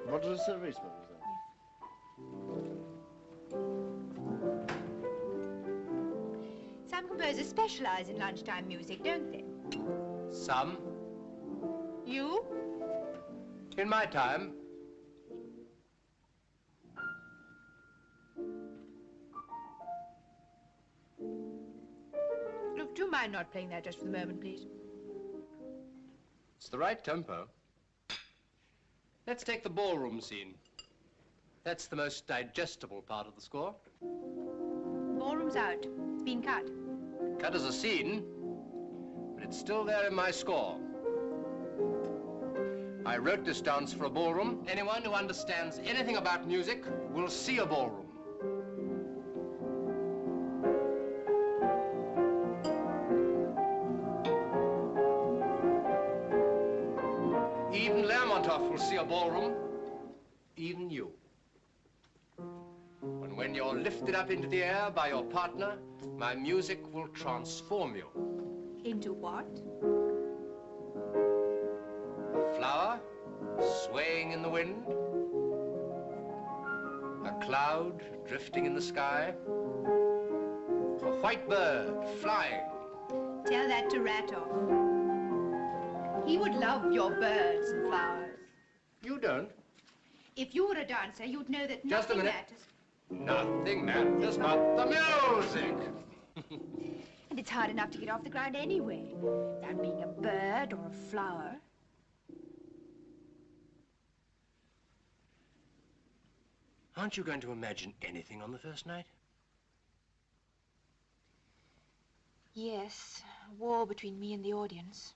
Speaker 13: Votre service, mademoiselle.
Speaker 6: Some composers specialize in lunchtime music, don't they?
Speaker 7: Some.
Speaker 6: You?
Speaker 7: In my time.
Speaker 6: Look, do you mind not playing that just for the moment, please?
Speaker 7: It's the right tempo. Let's take the ballroom scene. That's the most digestible part of the score.
Speaker 6: Ballroom's out. It's been cut.
Speaker 7: Cut as a scene, but it's still there in my score. I wrote this dance for a ballroom. Anyone who understands anything about music will see a ballroom. Even Lermontov will see a ballroom. Even you. And when you're lifted up into the air by your partner, my music will transform you.
Speaker 6: Into what?
Speaker 7: A flower swaying in the wind. A cloud drifting in the sky. A white bird flying.
Speaker 6: Tell that to Ratov. He would love your birds and flowers.
Speaker 7: You don't?
Speaker 6: If you were a dancer, you'd know that
Speaker 7: Just a
Speaker 6: nothing
Speaker 7: minute.
Speaker 6: matters.
Speaker 7: Nothing matters but the music.
Speaker 6: And it's hard enough to get off the ground anyway, without being a bird or a flower.
Speaker 7: Aren't you going to imagine anything on the first night?
Speaker 6: Yes, a war between me and the audience.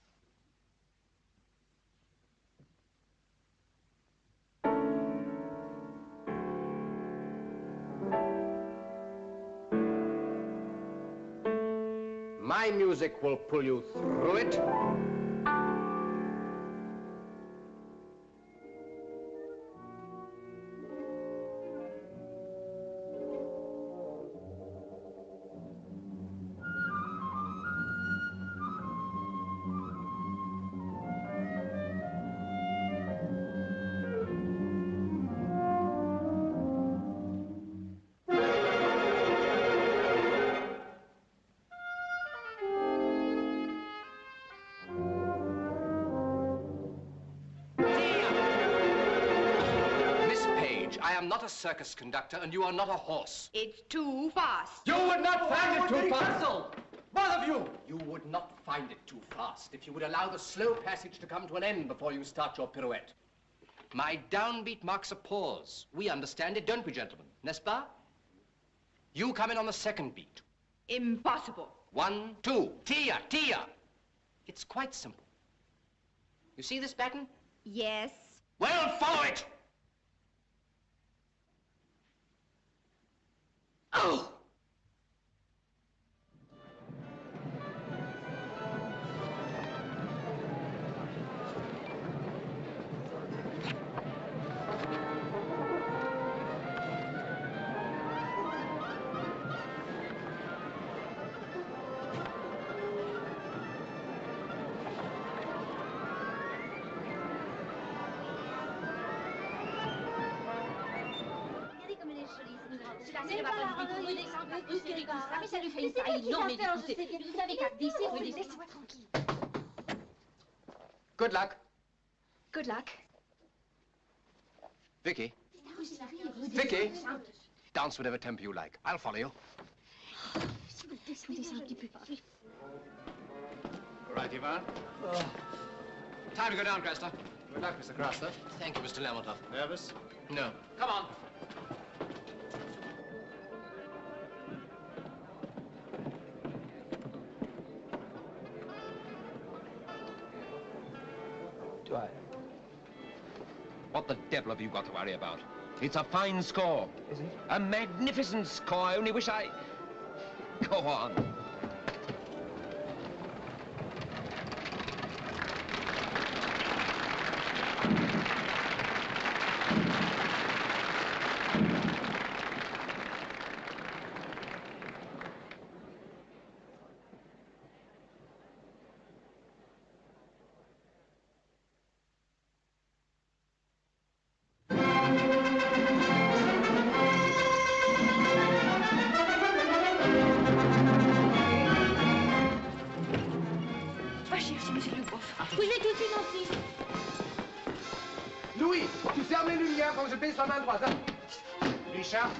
Speaker 7: My music will pull you through it. A circus conductor, and you are not a horse.
Speaker 6: It's too fast.
Speaker 7: You would not find it too fast. Both of you! You would not find it too fast if you would allow the slow passage to come to an end before you start your pirouette. My downbeat marks a pause. We understand it, don't we, gentlemen? N'est-ce pas? You come in on the second beat.
Speaker 6: Impossible.
Speaker 7: 1, 2. Tia, tia. It's quite simple. You see this pattern?
Speaker 6: Yes.
Speaker 7: Well, follow it! Oh!
Speaker 4: Mais ça lui fait une faille. Non, mais écoutez, vous savez qu'à glisser, vous laissez-moi tranquille.
Speaker 7: Good luck.
Speaker 6: Good luck.
Speaker 7: Vicky. Vicky. Dance whatever tempo you like. I'll follow you.
Speaker 10: All right, Ivan.
Speaker 2: Time to go down, Cresta.
Speaker 7: Good luck, Mr. Crasta. Thank you, Mr. Lermontov.
Speaker 10: Nervous?
Speaker 7: No.
Speaker 2: Come on. What the devil have you got to worry about? It's a fine score.
Speaker 7: Is it?
Speaker 2: A magnificent score. I only wish I... Go on.
Speaker 11: ce pays soit main droite. Hein.
Speaker 10: Richard?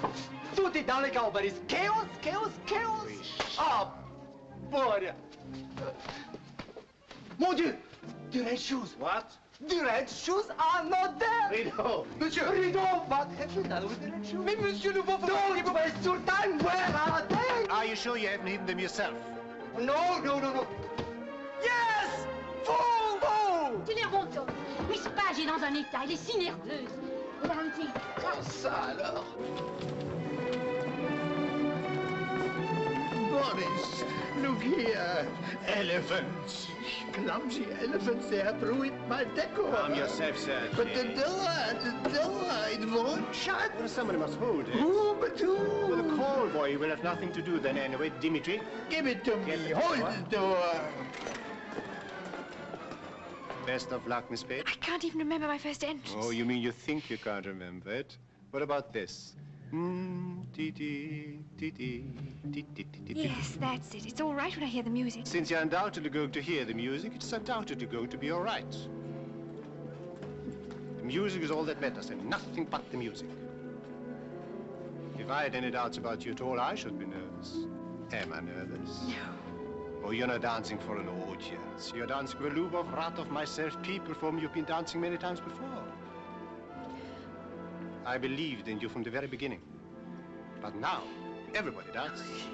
Speaker 11: Tout est dans les cabarets. Chaos, chaos, chaos.
Speaker 10: Oui.
Speaker 11: Ah, pour. Mon Dieu! The red shoes.
Speaker 10: What?
Speaker 11: The red shoes are not there.
Speaker 10: Rideau.
Speaker 11: Monsieur, Rideau, what have you done with the red shoes? Mais monsieur, nous vous don't waste your time. Where are they?
Speaker 10: Are you sure you haven't hidden them yourself?
Speaker 11: No, no, no, no. Yes! Fou, fou!
Speaker 4: Tu les retournes. Oui, c'est pas, j'ai dans un état, il est si nerveuse. Et là, un petit...
Speaker 16: Oh, ça alors.
Speaker 14: Boris, look here. Elephants. Clumsy elephants, they have ruined my decor.
Speaker 10: Calm yourself, sir.
Speaker 14: But the door, it won't shut.
Speaker 10: Well, somebody must hold it.
Speaker 14: Who but who?
Speaker 10: Well, the call boy will have nothing to do then anyway. Dimitri?
Speaker 14: Give it to me. Hold the door.
Speaker 10: Best of luck, Miss Page.
Speaker 6: I can't even remember my first entrance.
Speaker 10: Oh, you mean you think you can't remember it? What about this?
Speaker 6: Yes, that's it. It's all right when I hear the music.
Speaker 10: Since you're undoubtedly going to hear the music, it's undoubtedly going to be all right. The music is all that matters, and nothing but the music. If I had any doubts about you at all, I should be nervous. Am I nervous?
Speaker 6: No.
Speaker 10: Oh, you're not dancing for an audience. You're dancing for Lubov, Ratov, myself, people for whom you've been dancing many times before. I believed in you from the very beginning. But now, everybody dances.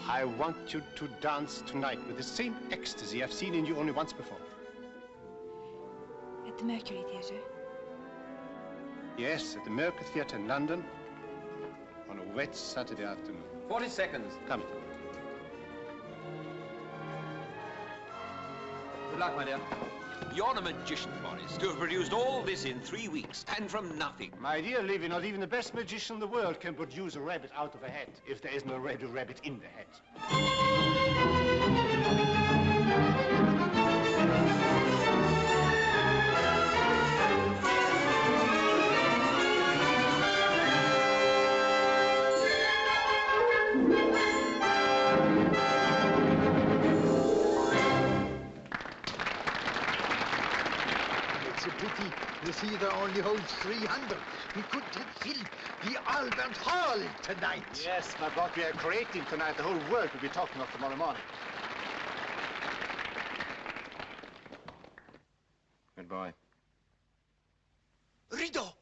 Speaker 10: I want you to dance tonight with the same ecstasy I've seen in you only once before.
Speaker 6: At the Mercury Theatre?
Speaker 10: Yes, at the Mercury Theatre in London on a wet Saturday afternoon.
Speaker 15: 40 seconds.
Speaker 10: Come.
Speaker 15: Good luck, my dear. You're a magician, Boris, to have produced all this in 3 weeks, and from nothing.
Speaker 10: My dear Livy, not even the best magician in the world can produce a rabbit out of a hat, if there isn't already a rabbit in the hat.
Speaker 14: It's a pity the theatre only holds 300. We could have filled the Albert Hall tonight.
Speaker 10: Yes, my God, we are creating tonight. The whole world will be talking of tomorrow morning.
Speaker 15: Goodbye.
Speaker 11: Rideau!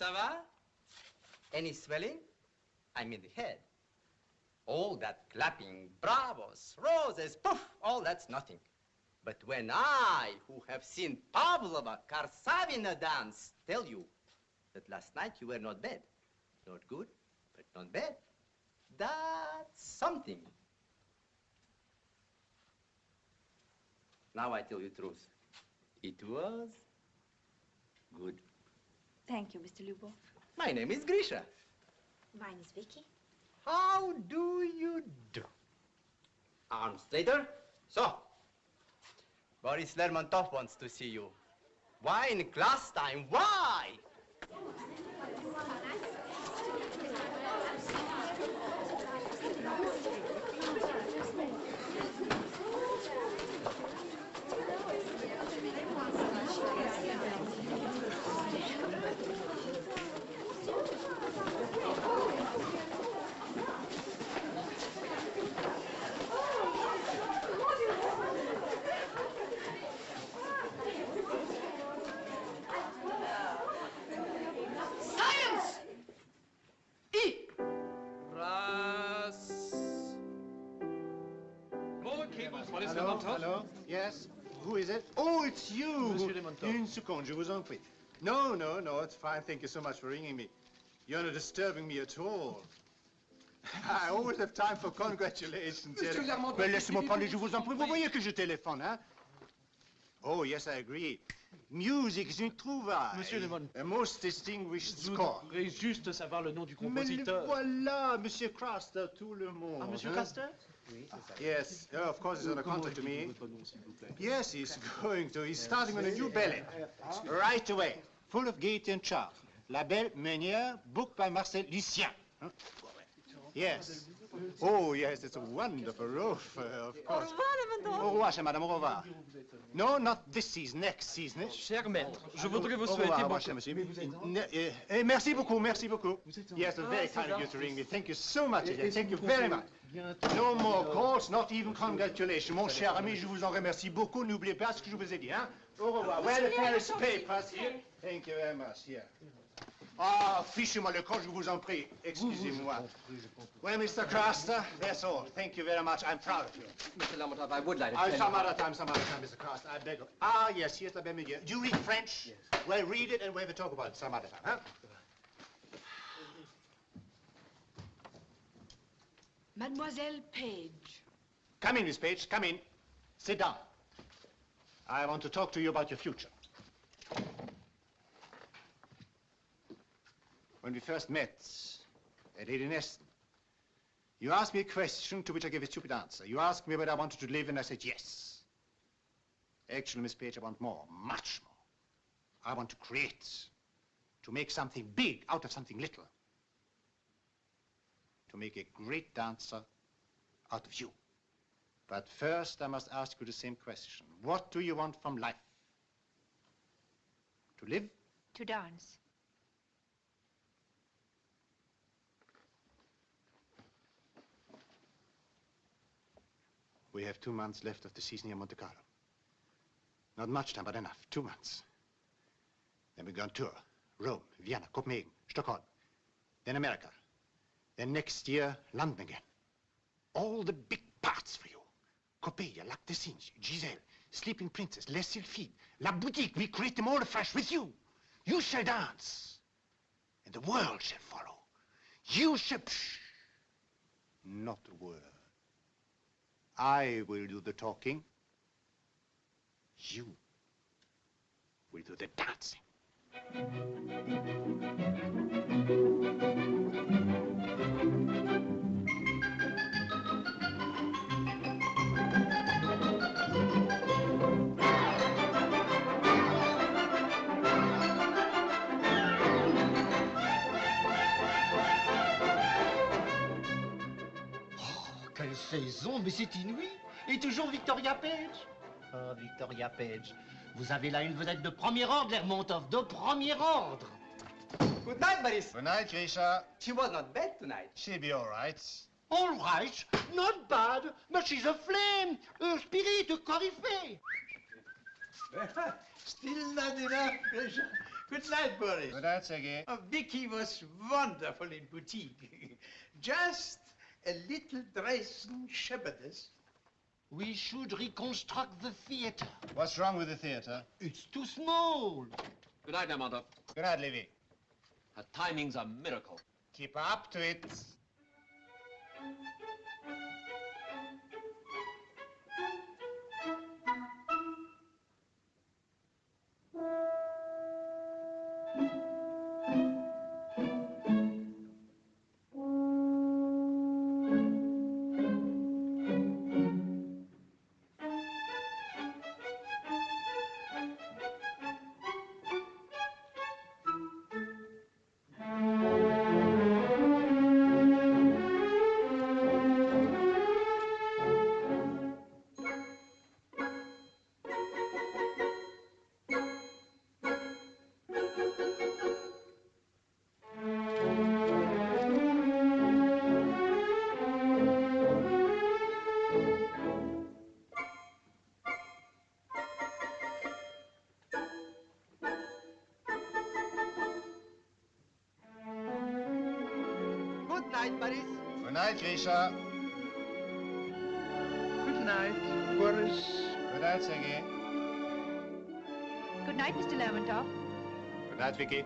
Speaker 11: Ça va? Any swelling? I mean the head. All that clapping, bravos, roses, poof, all that's nothing. But when I, who have seen Pavlova, Karsavina dance, tell you that last night you were not bad. Not good, but not bad. That's something. Now I tell you the truth. It was good.
Speaker 6: Thank you, Mr. Lubov.
Speaker 11: My name is Grisha.
Speaker 6: Mine is Vicky.
Speaker 11: How do you do? Arms later. So, Boris Lermontov wants to see you. Why in class time? Why?
Speaker 10: Hello? Yes? Who is it? Oh, it's you!
Speaker 13: Monsieur Lermontov.
Speaker 10: Une seconde, je vous en prie. No, it's fine. Thank you so much for ringing me. You're not disturbing me at all. I always have time for congratulations.
Speaker 13: Monsieur Lermontov.
Speaker 10: Mais laissez-moi parler, je vous en prie. Vous voyez que je téléphone, hein? Oh, yes, I agree. Music is une trouvaille.
Speaker 13: Monsieur Lermontov.
Speaker 10: A most distinguished
Speaker 13: Je
Speaker 10: score.
Speaker 13: voudrais juste savoir le nom du
Speaker 10: Mais le
Speaker 13: compositeur.
Speaker 10: voilà, Monsieur Craster, tout le monde.
Speaker 13: Ah, Monsieur
Speaker 10: hein?
Speaker 13: Craster?
Speaker 10: Yes, of course, he's on a contract to me. Yes, he's going to. He's starting on a new ballet. Right away. Full of gaiety and charm. La Belle Meunière, book by Marcel Lucien. Huh? Yes. Oh, yes, it's a wonderful roof, of course. Au revoir, chère madame, au revoir. No, not this season, next season.
Speaker 17: Cher maître, je voudrais vous
Speaker 10: Au
Speaker 17: souhaiter
Speaker 10: revoir,
Speaker 17: bon...
Speaker 10: cher monsieur. Merci beaucoup, merci beaucoup. Yes, very kind of you to ring me. Thank you so much again. Thank you very much. No more calls, not even congratulations. Mon cher ami, je vous en remercie beaucoup. N'oubliez pas ce que je vous ai dit, hein? Au revoir. Well, the Paris papers here. Thank you very much, yeah. Ah, fichez-moi le camp, je vous en prie. Excusez-moi. Well, Mr. Craster, that's all. Thank you very much. I'm proud of you.
Speaker 17: Mr. Lermontov, I would like to tell
Speaker 10: Some
Speaker 17: you...
Speaker 10: other time, Mr. Craster. I beg of... Ah, yes, here's the Bemigere. Do you read French? Yes. Well, read it and we'll have a talk about it some other time, huh?
Speaker 6: Mademoiselle Page.
Speaker 10: Come in, Miss Page, come in. Sit down. I want to talk to you about your future. When we first met at Esten, you asked me a question to which I gave a stupid answer. You asked me whether I wanted to live, and I said yes. Actually, Miss Page, I want more, much more. I want to create, to make something big out of something little. To make a great dancer out of you. But first, I must ask you the same question. What do you want from life? To live?
Speaker 6: To dance.
Speaker 10: We have 2 months left of the season here in Monte Carlo. Not much time, but enough. 2 months. Then we go on tour. Rome, Vienna, Copenhagen, Stockholm. Then America. Then next year, London again. All the big parts for you. Coppelia, Lac des Cygnes, Giselle, Sleeping Princess, Les Sylphides, La Boutique. We create them all afresh with you. You shall dance. And the world shall follow. You shall... Shh. Not a word. I will do the talking. You will do the dancing.
Speaker 11: Quelle saison, mais c'est inouï. Et toujours Victoria Page. Oh, Victoria Page. Vous avez là une vedette de premier ordre, Lermontov, de premier ordre. Good night, Boris.
Speaker 10: Good night, Grisha.
Speaker 11: She was not bad tonight.
Speaker 10: She'll be all right.
Speaker 11: All right, not bad, but she's a flame, a spirit, a coryphée.
Speaker 14: Still not enough, Grisha. Good night, Boris.
Speaker 10: Good night, Sergei.
Speaker 14: Oh, Vicky was wonderful in boutique. Just a little Dresden shepherdess. We should reconstruct the theater.
Speaker 10: What's wrong with the theater?
Speaker 14: It's too small.
Speaker 15: Good night, Lermontov.
Speaker 10: Good night, Levy.
Speaker 15: Her timing's a miracle.
Speaker 10: Keep up to it.
Speaker 11: Good night, Boris.
Speaker 10: Good night, Grisha.
Speaker 14: Good night, Boris.
Speaker 10: Good night, Sergei.
Speaker 6: Good night, Mr. Lermontov.
Speaker 10: Good night, Vicky.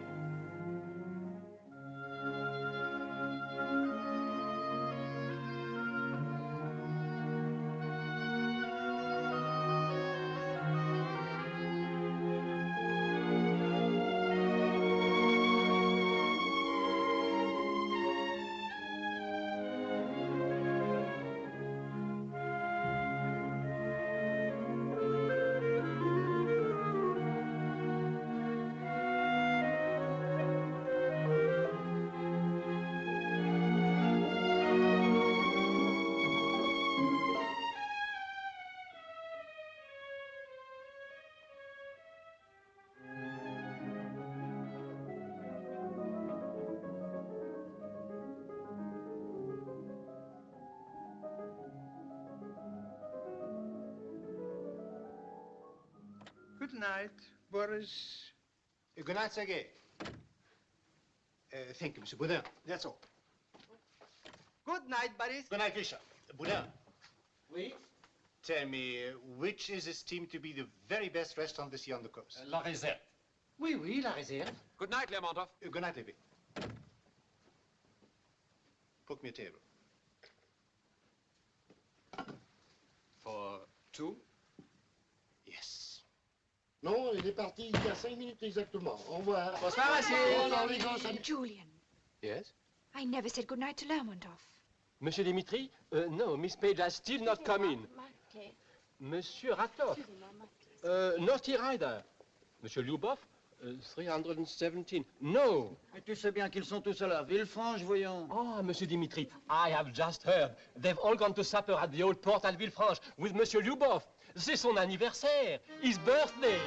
Speaker 14: Good night, Boris.
Speaker 10: Good night, Sergei. Thank you, Mr. Boudin. That's all.
Speaker 11: Good night, Boris.
Speaker 10: Good night, Grisha. Boudin.
Speaker 13: Oui?
Speaker 10: Tell me, which is esteemed to be the very best restaurant this year on the coast?
Speaker 13: La Réserve. Oui, oui, la Réserve.
Speaker 15: Good night, Lermontov.
Speaker 10: Good night, Levy. Book me a table.
Speaker 15: For two?
Speaker 10: Yes.
Speaker 13: Non, il est parti il y a 5 minutes exactement. Au revoir.
Speaker 11: Bonsoir, Monsieur.
Speaker 13: Bonsoir, les gars.
Speaker 6: Julian,
Speaker 18: Yes?
Speaker 6: I never said good night to Lermontov.
Speaker 18: Monsieur Dimitri? No, Miss Page has still not come in. Monsieur Ratov? Not here either. Monsieur Lyubov? 317. No.
Speaker 11: Mais tu sais bien qu'ils sont tous à la Villefranche, voyons.
Speaker 18: Ah, Monsieur Dimitri, I have just heard. They've all gone to supper at the old port at Villefranche with Monsieur Lyubov. C'est son anniversaire. His birthday.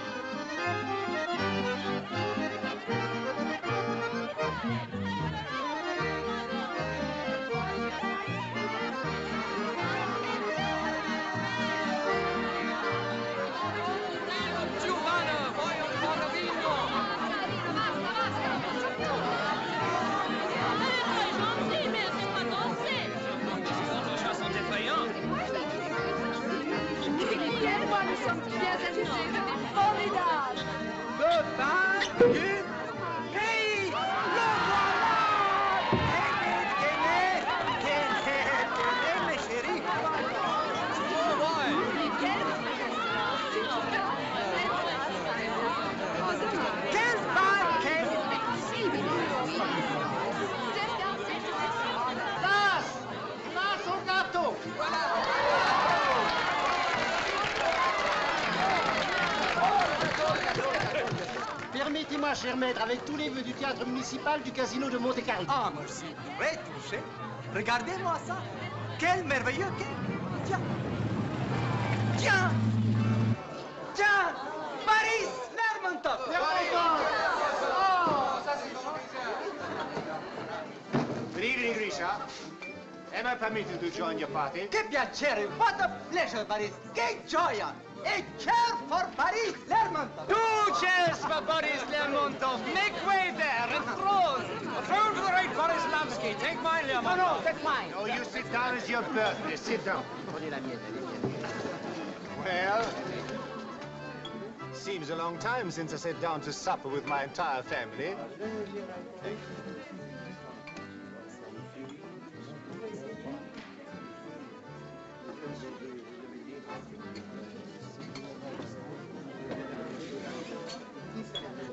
Speaker 11: Permettez-moi, cher maître, avec tous les vœux du théâtre municipal du casino de Monte-Carlo.
Speaker 19: Ah, moi aussi, très touché. Regardez-moi ça. Quel merveilleux cake. Tiens. Tiens. Tiens. Paris Lermontov.
Speaker 10: Oh, ça c'est Good evening, Grisha. Am I permitted to join your party?
Speaker 19: Che piacere. What a pleasure, Paris. Che gioia. A chair for Paris Lermontov.
Speaker 11: 2 chairs for
Speaker 19: Now, Boris Lermontov, make way there, and throne!
Speaker 20: Throne to the right, Boris Lamsky. Take mine, Lermontov.
Speaker 19: No, take mine.
Speaker 10: Oh, you sit down, it's your birthday. Sit down. Well, seems a long time since I sat down to supper with my entire family.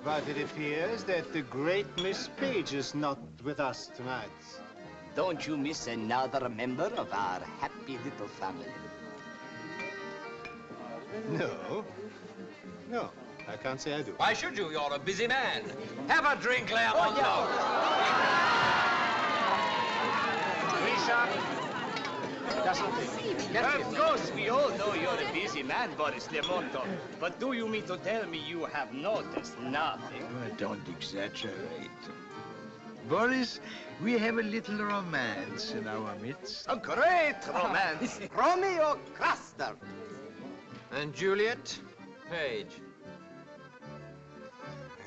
Speaker 10: But it appears that the great Miss Page is not with us tonight.
Speaker 3: Don't you miss another member of our happy little family?
Speaker 10: No. No, I can't say I do.
Speaker 20: Why should you? You're a busy man. Have a drink, Lermontov.
Speaker 3: Of course, we all know you're a busy man, Boris Lermontov. But do you mean to tell me you have noticed nothing?
Speaker 14: Don't exaggerate. Boris, we have a little romance in our midst.
Speaker 3: A great romance. Romeo Craster.
Speaker 20: And Juliet Page.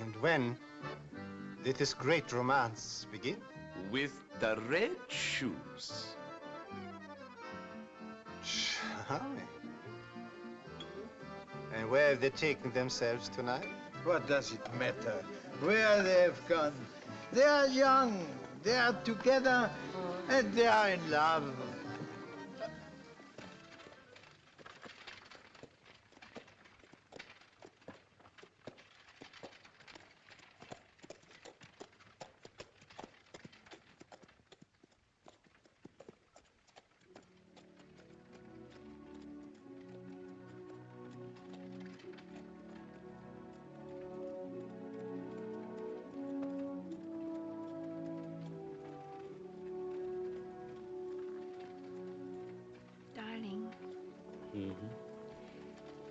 Speaker 10: And when did this great romance begin?
Speaker 16: With the red shoes.
Speaker 10: Charming. And where have they taken themselves tonight?
Speaker 14: What does it matter where they have gone? They are young, they are together, and they are in love.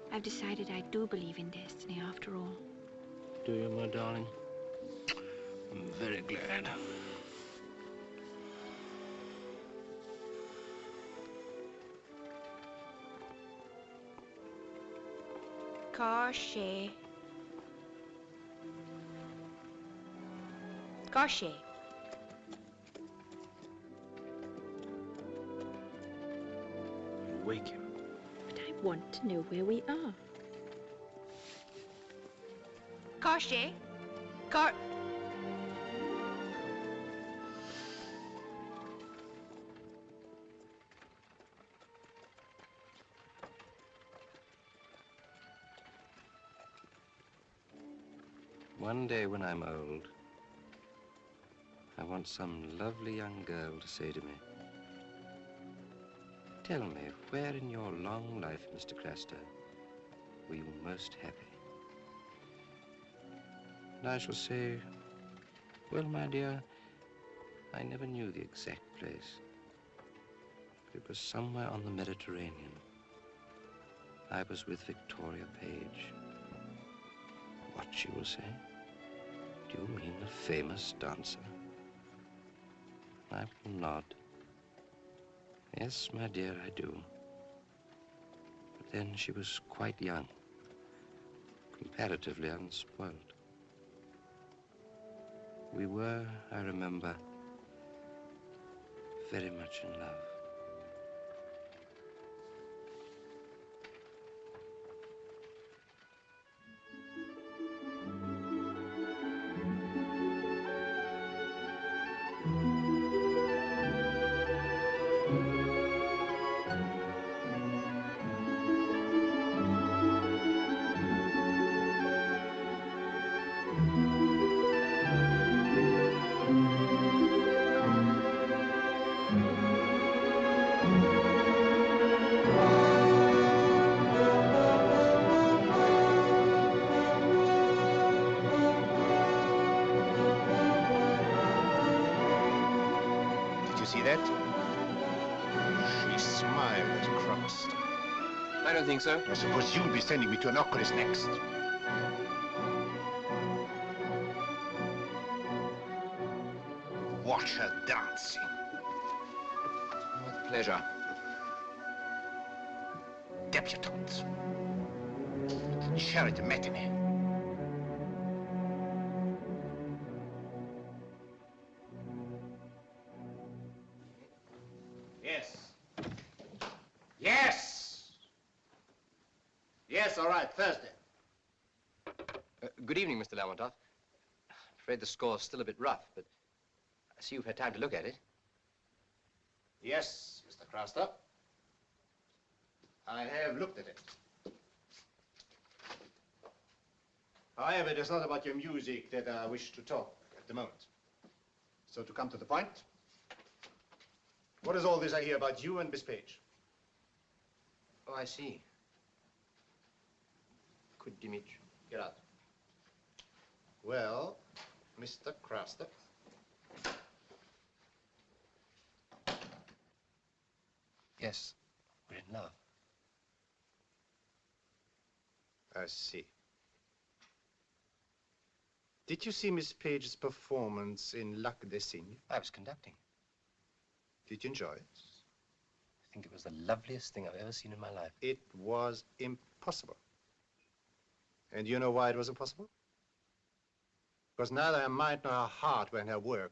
Speaker 6: I've decided I do believe in destiny after all.
Speaker 18: Do you, my darling? I'm very glad.
Speaker 6: Cauchet. Cauchet.
Speaker 18: Wake him.
Speaker 6: But I want to know where we are. Cauchet.
Speaker 18: One day when I'm old, I want some lovely young girl to say to me, "Tell me, where in your long life, Mr. Craster, were you most happy?" And I shall say, "Well, my dear, I never knew the exact place. But it was somewhere on the Mediterranean. I was with Victoria Page." What, she will say? "Do you mean the famous dancer?" I will nod. "Yes, my dear, I do." But then she was quite young, comparatively unspoiled. We were, I remember, very much in love.
Speaker 20: I don't think so.
Speaker 10: I suppose you'll be sending me to an oculist next. Watch her dancing.
Speaker 20: With pleasure.
Speaker 10: Debutante. Charity matinee.
Speaker 7: Yes, all right, Thursday.
Speaker 16: Good evening, Mr. Lermontov. I'm afraid the score's still a bit rough, but I see you've had time to look at it.
Speaker 10: Yes, Mr. Craster. I have looked at it. However, it is not about your music that I wish to talk at the moment. So to come to the point, what is all this I hear about you and Miss Page?
Speaker 16: Oh, I see. Could Dimitri get out?
Speaker 10: Well, Mr. Craster.
Speaker 16: Yes, we're in love.
Speaker 10: I see. Did you see Miss Page's performance in Lac des Cygnes?
Speaker 16: I was conducting.
Speaker 10: Did you enjoy it?
Speaker 16: I think it was the loveliest thing I've ever seen in my life.
Speaker 10: It was impossible. And do you know why it was impossible? Because neither her mind nor her heart were in her work.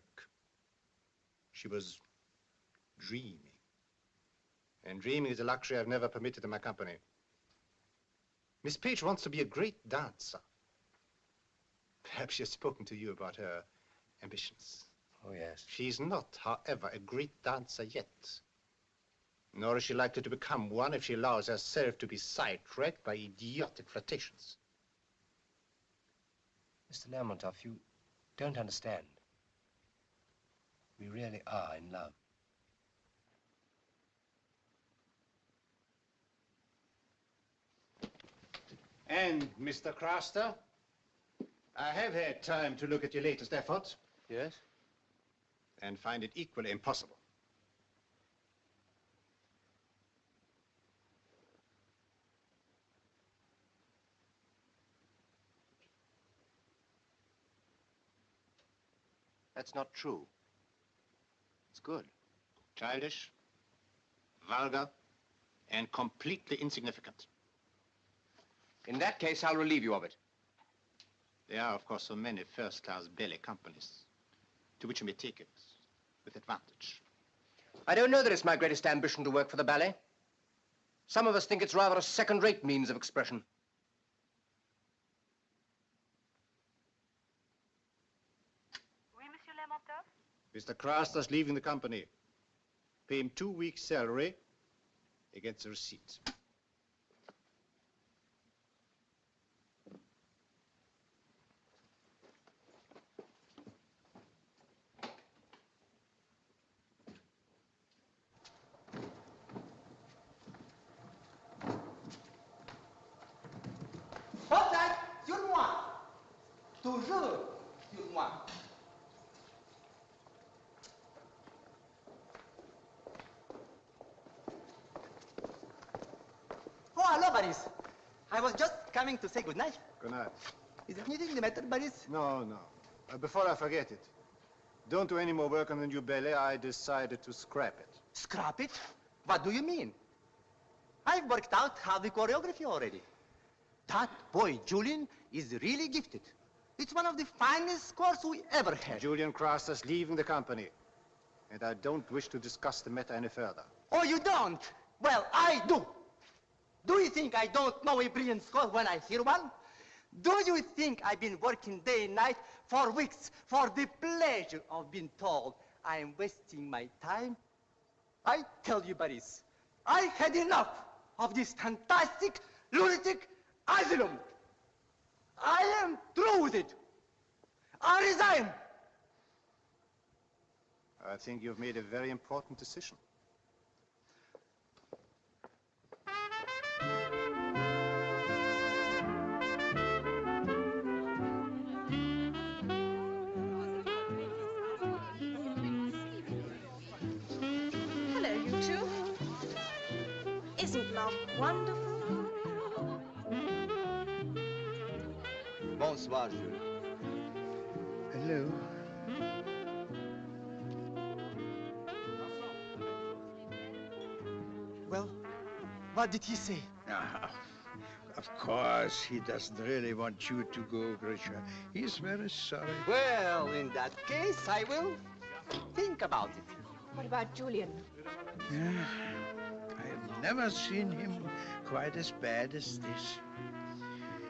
Speaker 10: She was dreaming. And dreaming is a luxury I've never permitted in my company. Miss Page wants to be a great dancer. Perhaps she has spoken to you about her ambitions.
Speaker 16: Oh, yes.
Speaker 10: She's not, however, a great dancer yet. Nor is she likely to become one if she allows herself to be sidetracked by idiotic flirtations.
Speaker 16: Mr. Lermontov, you don't understand. We really are in love.
Speaker 10: And, Mr. Craster, I have had time to look at your latest effort.
Speaker 16: Yes?
Speaker 10: And find it equally impossible.
Speaker 16: That's not true. It's good.
Speaker 10: Childish, vulgar, and completely insignificant.
Speaker 16: In that case, I'll relieve you of it.
Speaker 10: There are, of course, so many first-class ballet companies to which you may take it with advantage.
Speaker 16: I don't know that it's my greatest ambition to work for the ballet. Some of us think it's rather a second-rate means of expression.
Speaker 4: Oui, Monsieur Lermontov?
Speaker 10: Mr. Craster's leaving the company. Pay him 2 weeks' salary against a receipt.
Speaker 11: Spotlight sur moi. Toujours sur moi. Oh, hello, Marius. I was just coming to say good night.
Speaker 10: Good night.
Speaker 11: Is there anything the matter, Marius?
Speaker 10: No, no. Before I forget it, don't do any more work on the new ballet. I decided to scrap it.
Speaker 11: Scrap it? What do you mean? I've worked out how the choreography already. That boy, Julian, is really gifted. It's one of the finest scores we ever had.
Speaker 10: Julian Craster's leaving the company. And I don't wish to discuss the matter any further.
Speaker 11: Oh, you don't? Well, I do. Do you think I don't know a brilliant score when I hear one? Do you think I've been working day and night for weeks for the pleasure of being told I am wasting my time? I tell you, Boris, I had enough of this fantastic, lunatic asylum. I am through with it. I resign.
Speaker 10: I think you've made a very important decision.
Speaker 4: Hello, you two. Isn't love wonderful?
Speaker 11: Bonsoir, Jules. Hello. Well, what did he say?
Speaker 14: Of course, he doesn't really want you to go, Grisha. He's very sorry.
Speaker 11: Well, in that case, I will think about it.
Speaker 6: What about Julian?
Speaker 14: I have never seen him quite as bad as this.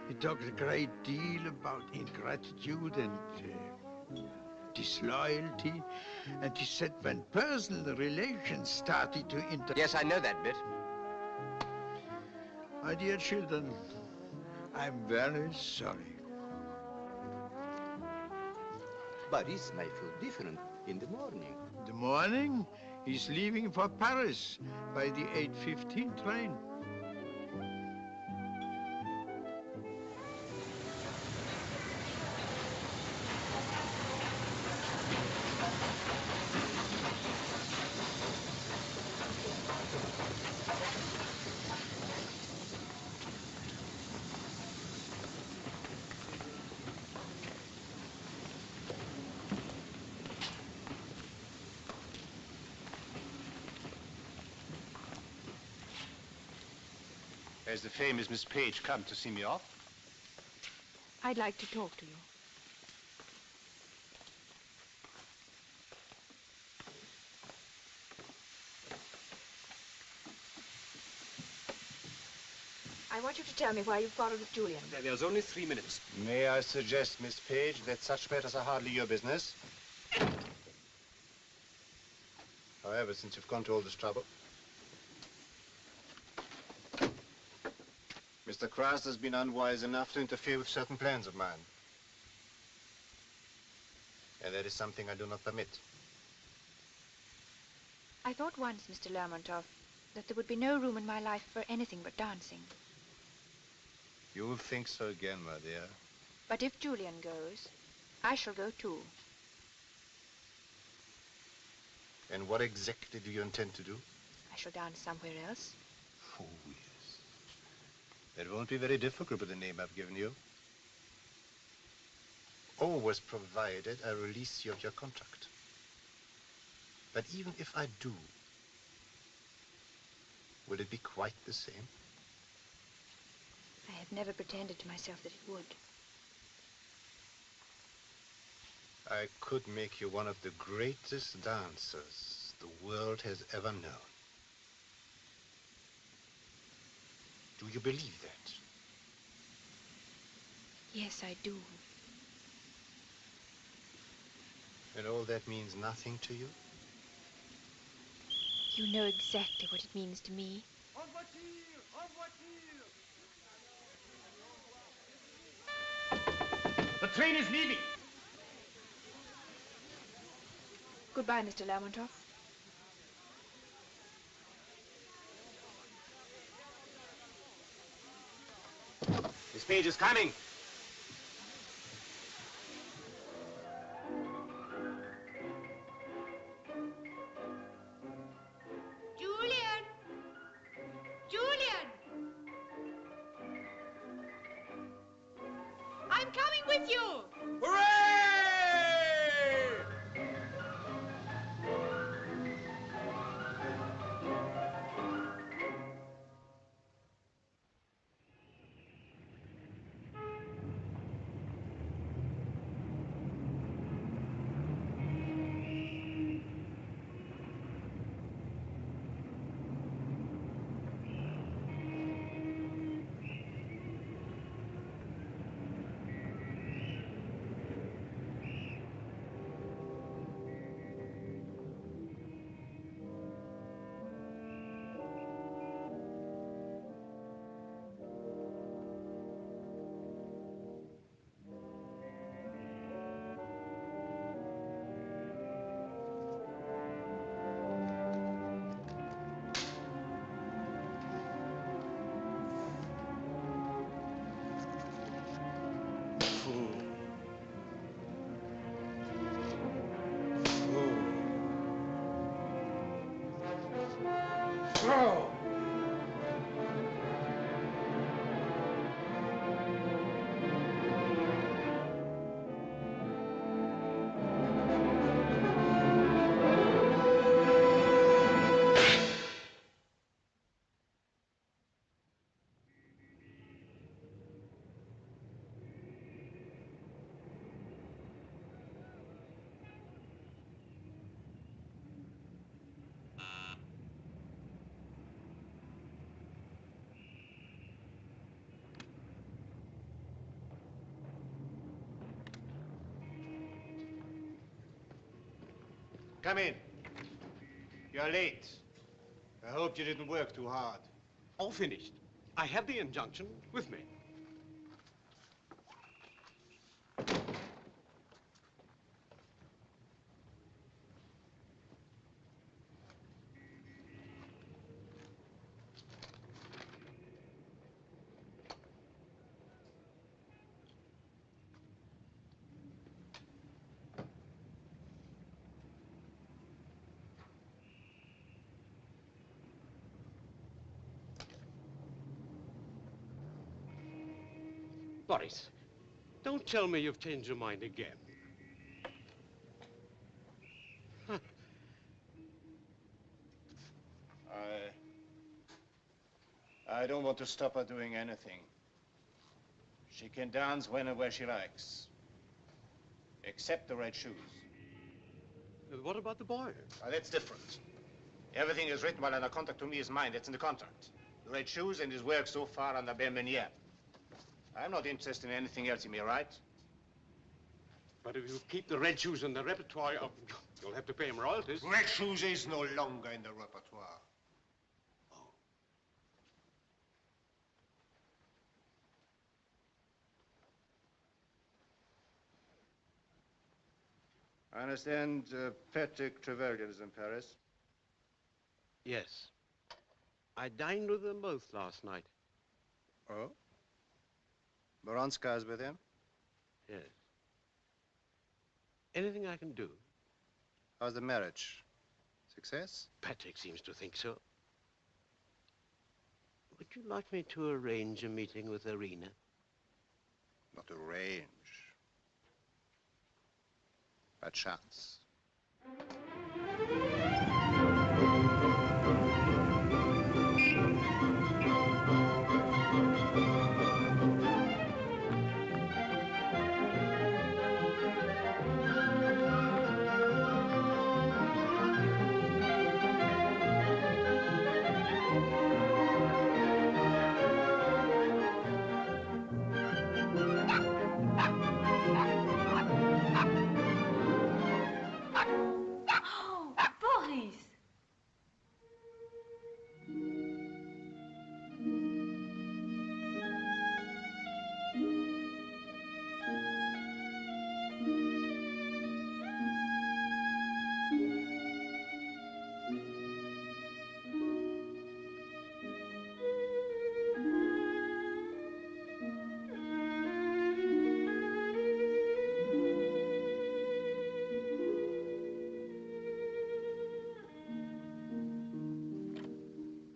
Speaker 14: He talked a great deal about ingratitude and disloyalty, and he said when personal relations started to
Speaker 16: Yes, I know that bit.
Speaker 14: My dear children, I'm very sorry.
Speaker 16: Boris may feel different in the morning.
Speaker 14: In the morning, he's leaving for Paris by the 8:15 train.
Speaker 10: Has the famous Miss Page come to see me off?
Speaker 6: I'd like to talk to you. I want you to tell me why you've quarreled with Julian.
Speaker 18: There's only 3 minutes.
Speaker 10: May I suggest, Miss Page, that such matters are hardly your business? However, since you've gone to all this trouble, Mr. Cross has been unwise enough to interfere with certain plans of mine. And that is something I do not permit.
Speaker 6: I thought once, Mr. Lermontov, that there would be no room in my life for anything but dancing.
Speaker 10: You will think so again, my dear.
Speaker 6: But if Julian goes, I shall go too.
Speaker 10: And what exactly do you intend to do?
Speaker 6: I shall dance somewhere else.
Speaker 10: Oh, yes. That won't be very difficult with the name I've given you. Always provided I release you of your contract. But even if I do, will it be quite the same?
Speaker 6: I have never pretended to myself that it would.
Speaker 10: I could make you one of the greatest dancers the world has ever known. Do you believe that?
Speaker 6: Yes, I do.
Speaker 10: And all that means nothing to you?
Speaker 6: You know exactly what it means to me.
Speaker 2: The train is leaving.
Speaker 6: Goodbye, Mr. Lermontov.
Speaker 10: Miss Page is coming.
Speaker 4: Julian! Julian! I'm coming with you!
Speaker 10: Come in. You're late. I hope you didn't work too hard.
Speaker 18: All finished. I have the injunction with me. Boris, don't tell me you've changed your mind again. Huh.
Speaker 10: I don't want to stop her doing anything. She can dance when and where she likes. Except the red shoes.
Speaker 18: What about the boy?
Speaker 10: That's different. Everything is written while under contract to me is mine. That's in the contract. The red shoes and his work so far on the belle manière. I'm not interested in anything else, you may write.
Speaker 18: But if you keep the red shoes in the repertoire, you'll have to pay him royalties.
Speaker 10: Red shoes is no longer in the repertoire. I understand Patrick Trevelyan is in Paris.
Speaker 18: Yes. I dined with them both last night.
Speaker 10: Oh? Baronska is with him?
Speaker 18: Yes. Anything I can do?
Speaker 10: How's the marriage? Success?
Speaker 18: Patrick seems to think so. Would you like me to arrange a meeting with Irina?
Speaker 10: Not arrange. A chance.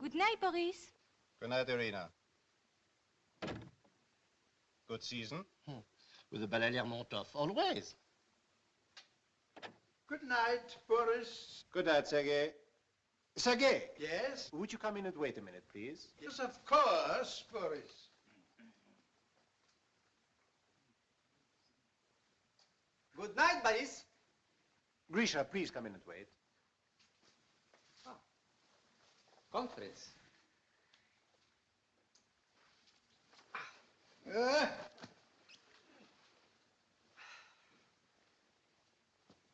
Speaker 4: Good night, Boris.
Speaker 10: Good night, Irina. Good season?
Speaker 13: With the Ballet Lermontov, always.
Speaker 14: Good night, Boris.
Speaker 10: Good night, Sergei. Sergei!
Speaker 14: Yes?
Speaker 10: Would you come in and wait a minute, please?
Speaker 14: Yes, of course, Boris.
Speaker 11: Good night, Boris.
Speaker 10: Grisha, please come in and wait.
Speaker 11: Conference.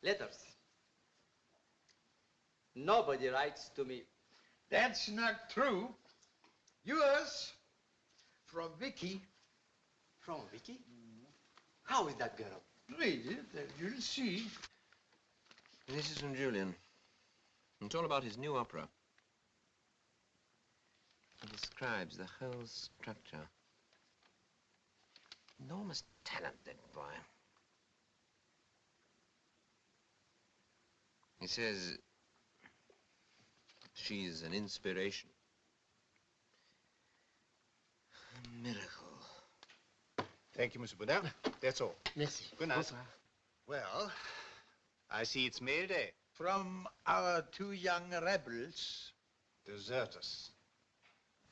Speaker 11: Letters. Nobody writes to me.
Speaker 14: That's not true. Yours, from Vicky.
Speaker 11: From Vicky? How is that girl?
Speaker 14: Read it and you'll see.
Speaker 15: This is from Julian. It's all about his new opera. It describes the whole structure. Enormous talent, that boy. He says she's an inspiration. A miracle.
Speaker 10: Thank you, Monsieur Boudin. That's all.
Speaker 13: Merci.
Speaker 10: Good night.
Speaker 13: Bonsoir.
Speaker 10: Well, I see it's mail day.
Speaker 14: From our two young rebels.
Speaker 10: Deserters.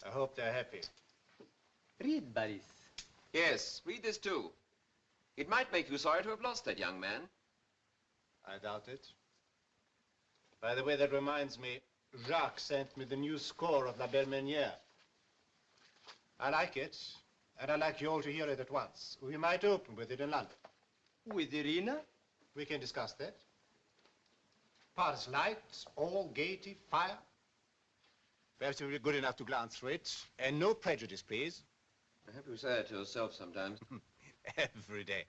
Speaker 10: I hope they're happy.
Speaker 11: Read, Boris.
Speaker 15: Yes, read this too. It might make you sorry to have lost that young man.
Speaker 10: I doubt it. By the way, that reminds me, Jacques sent me the new score of La Belle Manière. I like it, and I'd like you all to hear it at once. We might open with it in London.
Speaker 11: With Irina?
Speaker 10: We can discuss that. Father's lights, all gaiety, fire. Perhaps you'll be good enough to glance through it. And no prejudice, please.
Speaker 17: I hope you say it to yourself sometimes.
Speaker 10: Every day.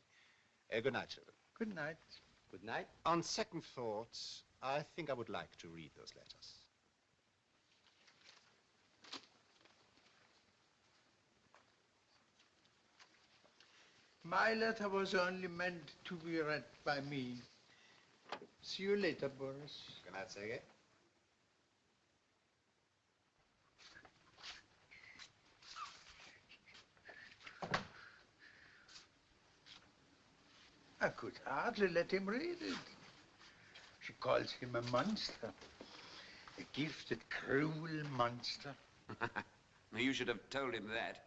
Speaker 10: Good night, children.
Speaker 14: Good night.
Speaker 10: Good night. On second thoughts, I think I would like to read those letters.
Speaker 14: My letter was only meant to be read by me. See you later, Boris.
Speaker 10: Good night, Sergei.
Speaker 14: I could hardly let him read it. She calls him a monster. A gifted, cruel monster.
Speaker 2: You should have told him that.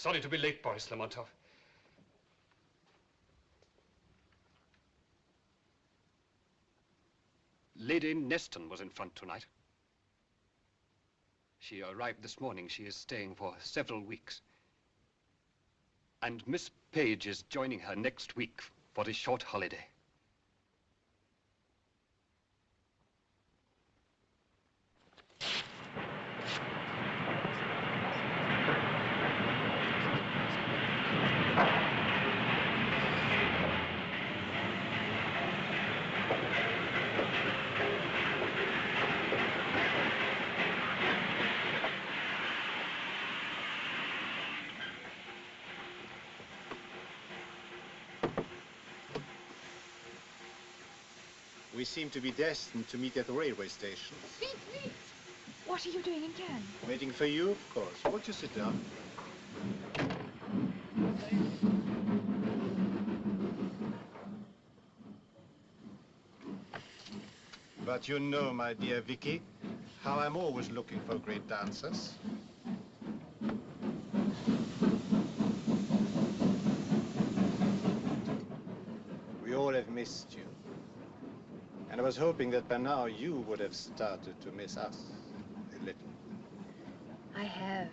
Speaker 21: Sorry to be late, Boris Lermontov. Lady Neston was in front tonight. She arrived this morning. She is staying for several weeks. And Miss Page is joining her next week for a short holiday.
Speaker 10: We seem to be destined to meet at the railway station.
Speaker 6: Vite, vite! What are you doing in Cannes?
Speaker 10: Waiting for you, of course. Won't you sit down? But you know, my dear Vicky, how I'm always looking for great dancers. We all have missed you. And I was hoping that by now you would have started to miss us a little.
Speaker 6: I have.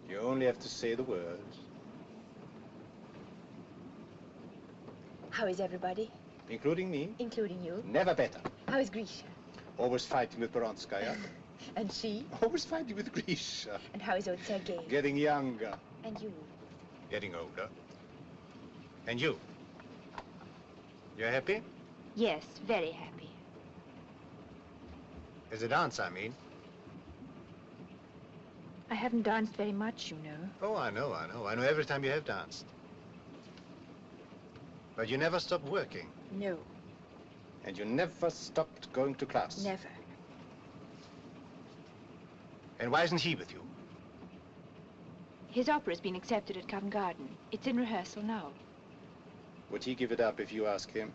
Speaker 10: You only have to say the words.
Speaker 6: How is everybody?
Speaker 10: Including me?
Speaker 6: Including you?
Speaker 10: Never better.
Speaker 6: How is Grisha?
Speaker 10: Always fighting with Peronskaya.
Speaker 6: And she?
Speaker 10: Always fighting with Grisha.
Speaker 6: And how is old Sergei?
Speaker 10: Getting younger.
Speaker 6: And you?
Speaker 10: Getting older. And you? You're happy?
Speaker 6: Yes, very happy.
Speaker 10: As a dance, I mean.
Speaker 6: I haven't danced very much, you know.
Speaker 10: Oh, I know. I know every time you have danced. But you never stopped working.
Speaker 6: No.
Speaker 10: And you never stopped going to class.
Speaker 6: Never.
Speaker 10: And why isn't he with you?
Speaker 6: His opera's been accepted at Covent Garden. It's in rehearsal now.
Speaker 10: Would he give it up if you ask him?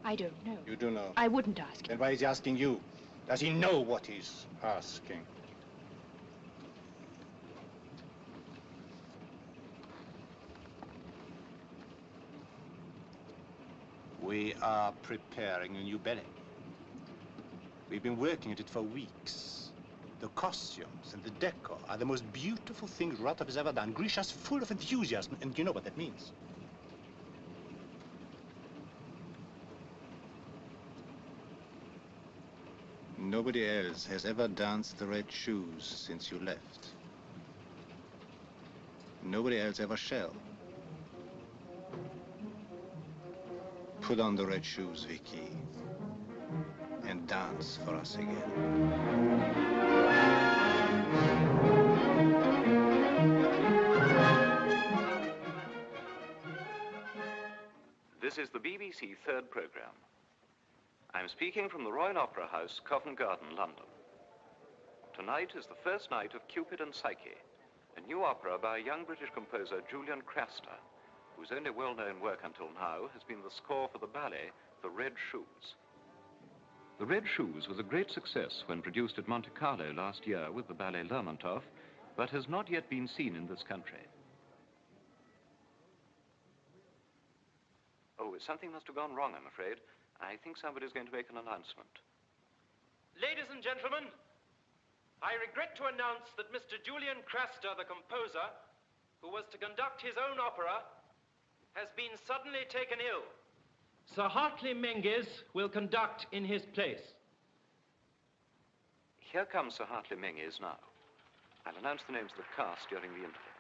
Speaker 6: I don't know.
Speaker 10: You do know.
Speaker 6: I wouldn't ask him.
Speaker 10: Then why is he asking you? Does he know what he's asking? We are preparing a new ballet. We've been working at it for weeks. The costumes and the decor are the most beautiful things Rotov has ever done. Grisha's full of enthusiasm, and you know what that means. Nobody else has ever danced the red shoes since you left. Nobody else ever shall. Put on the red shoes, Vicky, and dance for us again.
Speaker 22: This is the BBC third programme. I'm speaking from the Royal Opera House, Covent Garden, London. Tonight is the first night of Cupid and Psyche, a new opera by a young British composer, Julian Craster, whose only well-known work until now has been the score for the ballet, The Red Shoes. The Red Shoes was a great success when produced at Monte Carlo last year with the Ballet Lermontov, but has not yet been seen in this country. Oh, something must have gone wrong, I'm afraid. I think somebody's going to make an announcement.
Speaker 23: Ladies and gentlemen, I regret to announce that Mr. Julian Craster, the composer, who was to conduct his own opera, has been suddenly taken ill. Sir Hartley Menzies will conduct in his place.
Speaker 22: Here comes Sir Hartley Menzies now. I'll announce the names of the cast during the interval.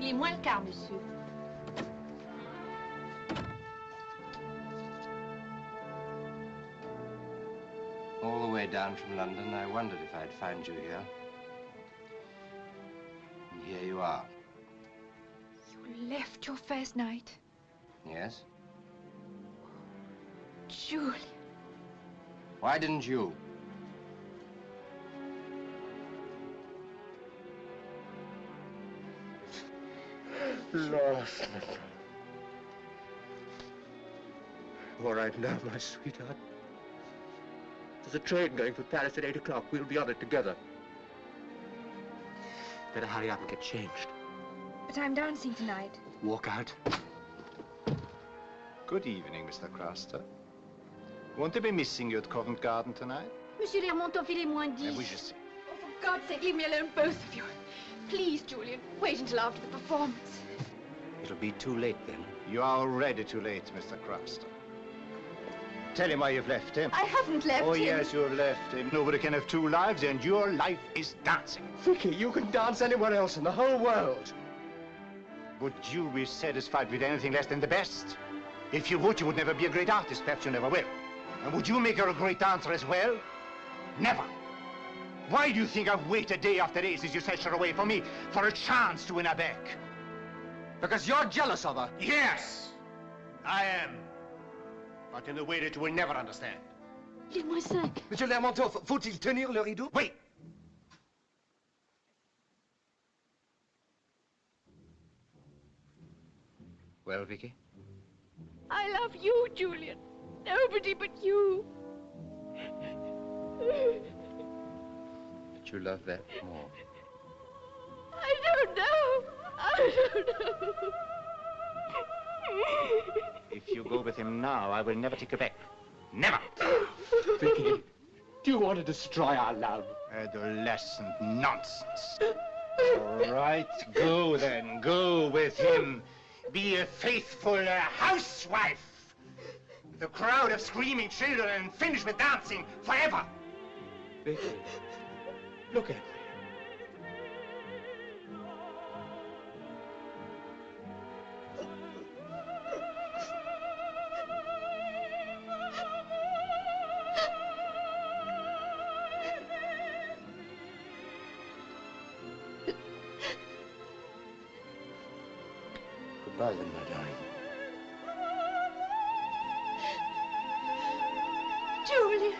Speaker 6: Il est moins le quart, monsieur.
Speaker 11: All the way down from London, I wondered if I'd find you here. And here you are.
Speaker 6: You left your first night?
Speaker 11: Yes?
Speaker 6: Julian.
Speaker 11: Why didn't you?
Speaker 13: Lost. All right now, my sweetheart.
Speaker 1: There's a train going for Paris at 8 o'clock. We'll be on it together. Better hurry up and get changed.
Speaker 6: But I'm dancing tonight.
Speaker 1: Walk out.
Speaker 10: Good evening, Mr. Craster. Won't they be missing you at Covent Garden tonight?
Speaker 4: Monsieur Lermontoff, il est moins 10.
Speaker 10: Oui, je sais.
Speaker 6: Oh, for God's sake, leave me alone, both of you. Please, Julian, wait until after the performance.
Speaker 10: It'll be too late then. You are already too late, Mr. Craster. Tell him why you've left him.
Speaker 6: I haven't left him.
Speaker 10: Oh, yes, you have left him. Nobody can have two lives, and your life is dancing.
Speaker 1: Vicky, you can dance anywhere else in the whole world.
Speaker 10: Would you be satisfied with anything less than the best? If you would never be a great artist. Perhaps you never will. And would you make her a great dancer as well? Never. Why do you think I've waited day after day since you snatched her away from me for a chance to win her back?
Speaker 1: Because you're jealous of her.
Speaker 10: Yes, I am. But in a way that you will never understand.
Speaker 4: Il est moins 5.
Speaker 1: Monsieur Lermontoff, faut-il tenir le rideau?
Speaker 10: Oui.
Speaker 1: Well, Vicky?
Speaker 6: I love you, Julian. Nobody but you.
Speaker 1: But you love that more.
Speaker 6: I don't know. I don't know.
Speaker 10: If you go with him now, I will never take you back. Never.
Speaker 1: Vicky, do you want to destroy our love?
Speaker 10: Adolescent nonsense. All right, go then. Go with him. Be a faithful housewife. With a crowd of screaming children and finish with dancing forever.
Speaker 1: Vicky, look at me.
Speaker 10: Goodbye, then, my darling.
Speaker 6: Julian.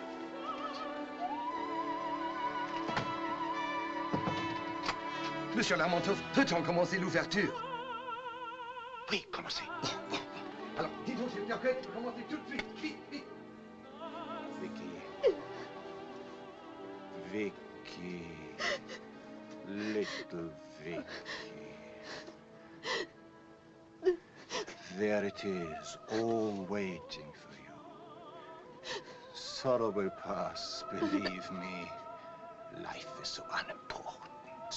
Speaker 1: Monsieur Lermontoff, peut-on commencer l'ouverture?
Speaker 10: Oui, commencez.
Speaker 1: Bon. Alors, dis donc, s'il vous plaît, commencez tout de suite. Vite.
Speaker 10: Vicky. Vicky. Little Vicky. There it is, all waiting for you. Sorrow will pass, believe me. Life is so unimportant.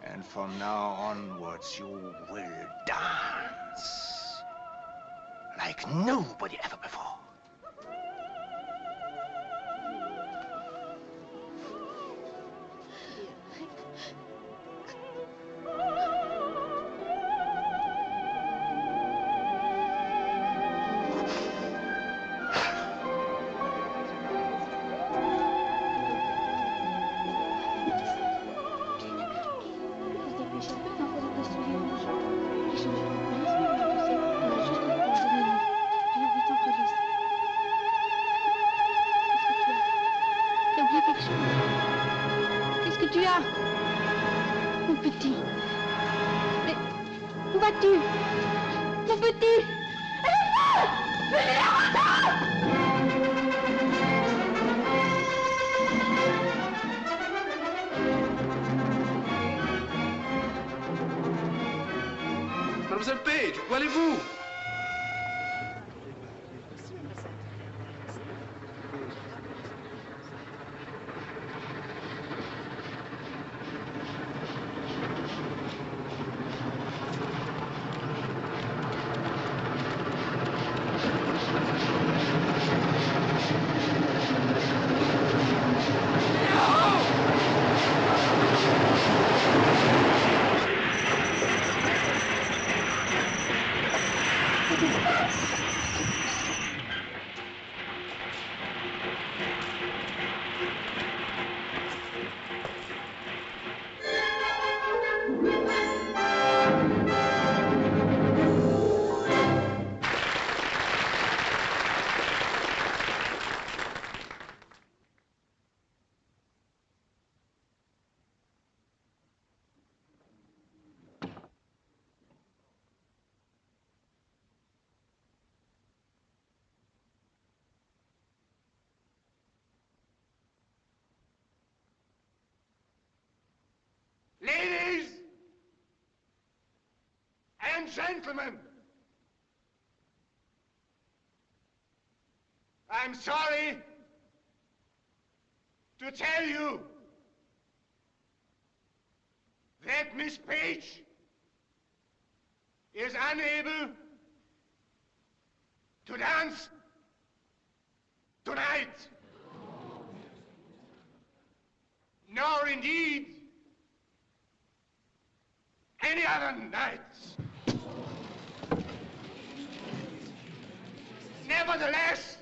Speaker 10: And from now onwards, you will dance like nobody ever before.
Speaker 16: Mademoiselle Page, où allez-vous?
Speaker 8: gentlemen, I'm sorry to tell you that Miss Page is unable to dance tonight, nor indeed any other nights. Nevertheless,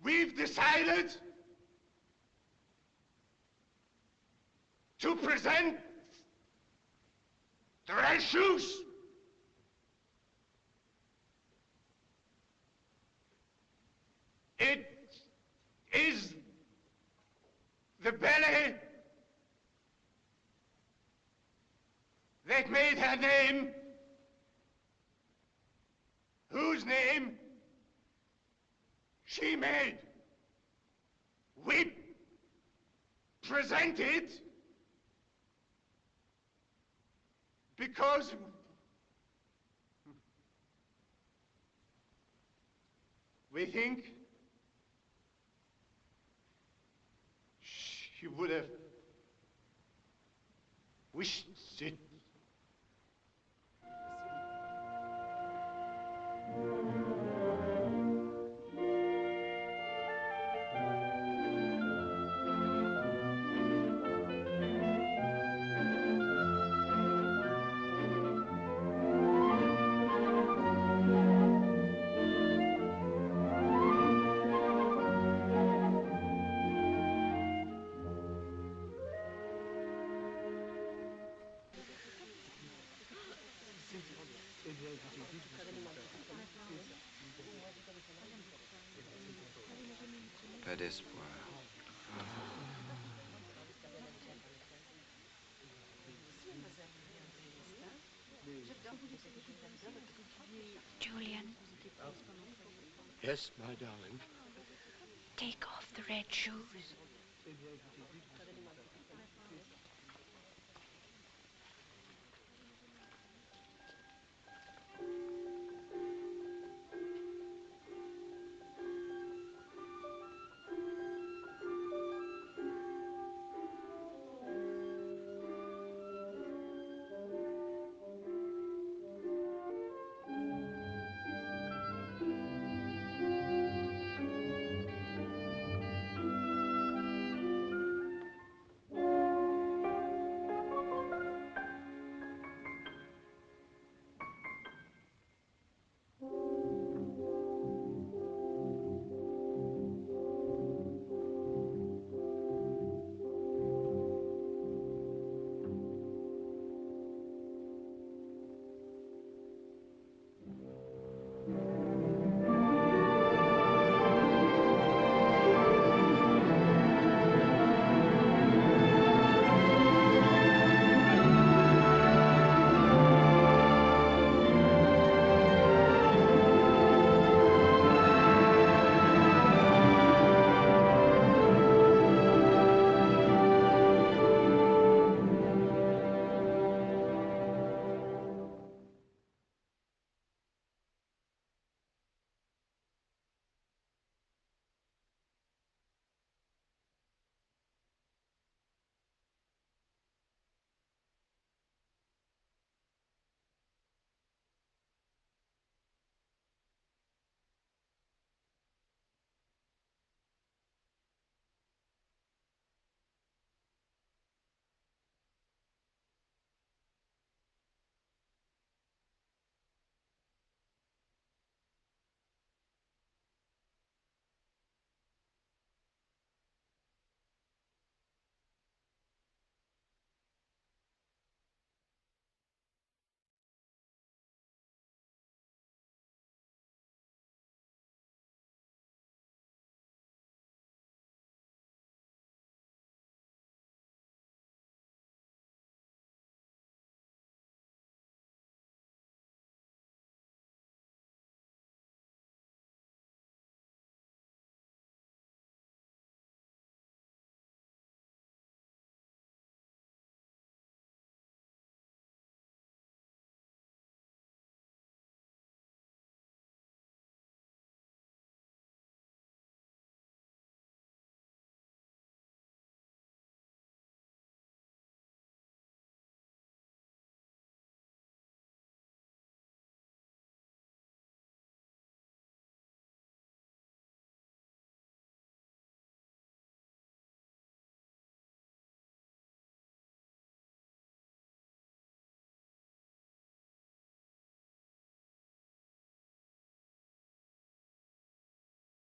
Speaker 8: we've decided to present the red shoes. It is the ballet that made her name, whose name she made. We present it because we think she would have wished it.
Speaker 17: Pas d'espoir.
Speaker 4: Julian,
Speaker 7: Yes, my darling.
Speaker 4: take off the red shoes.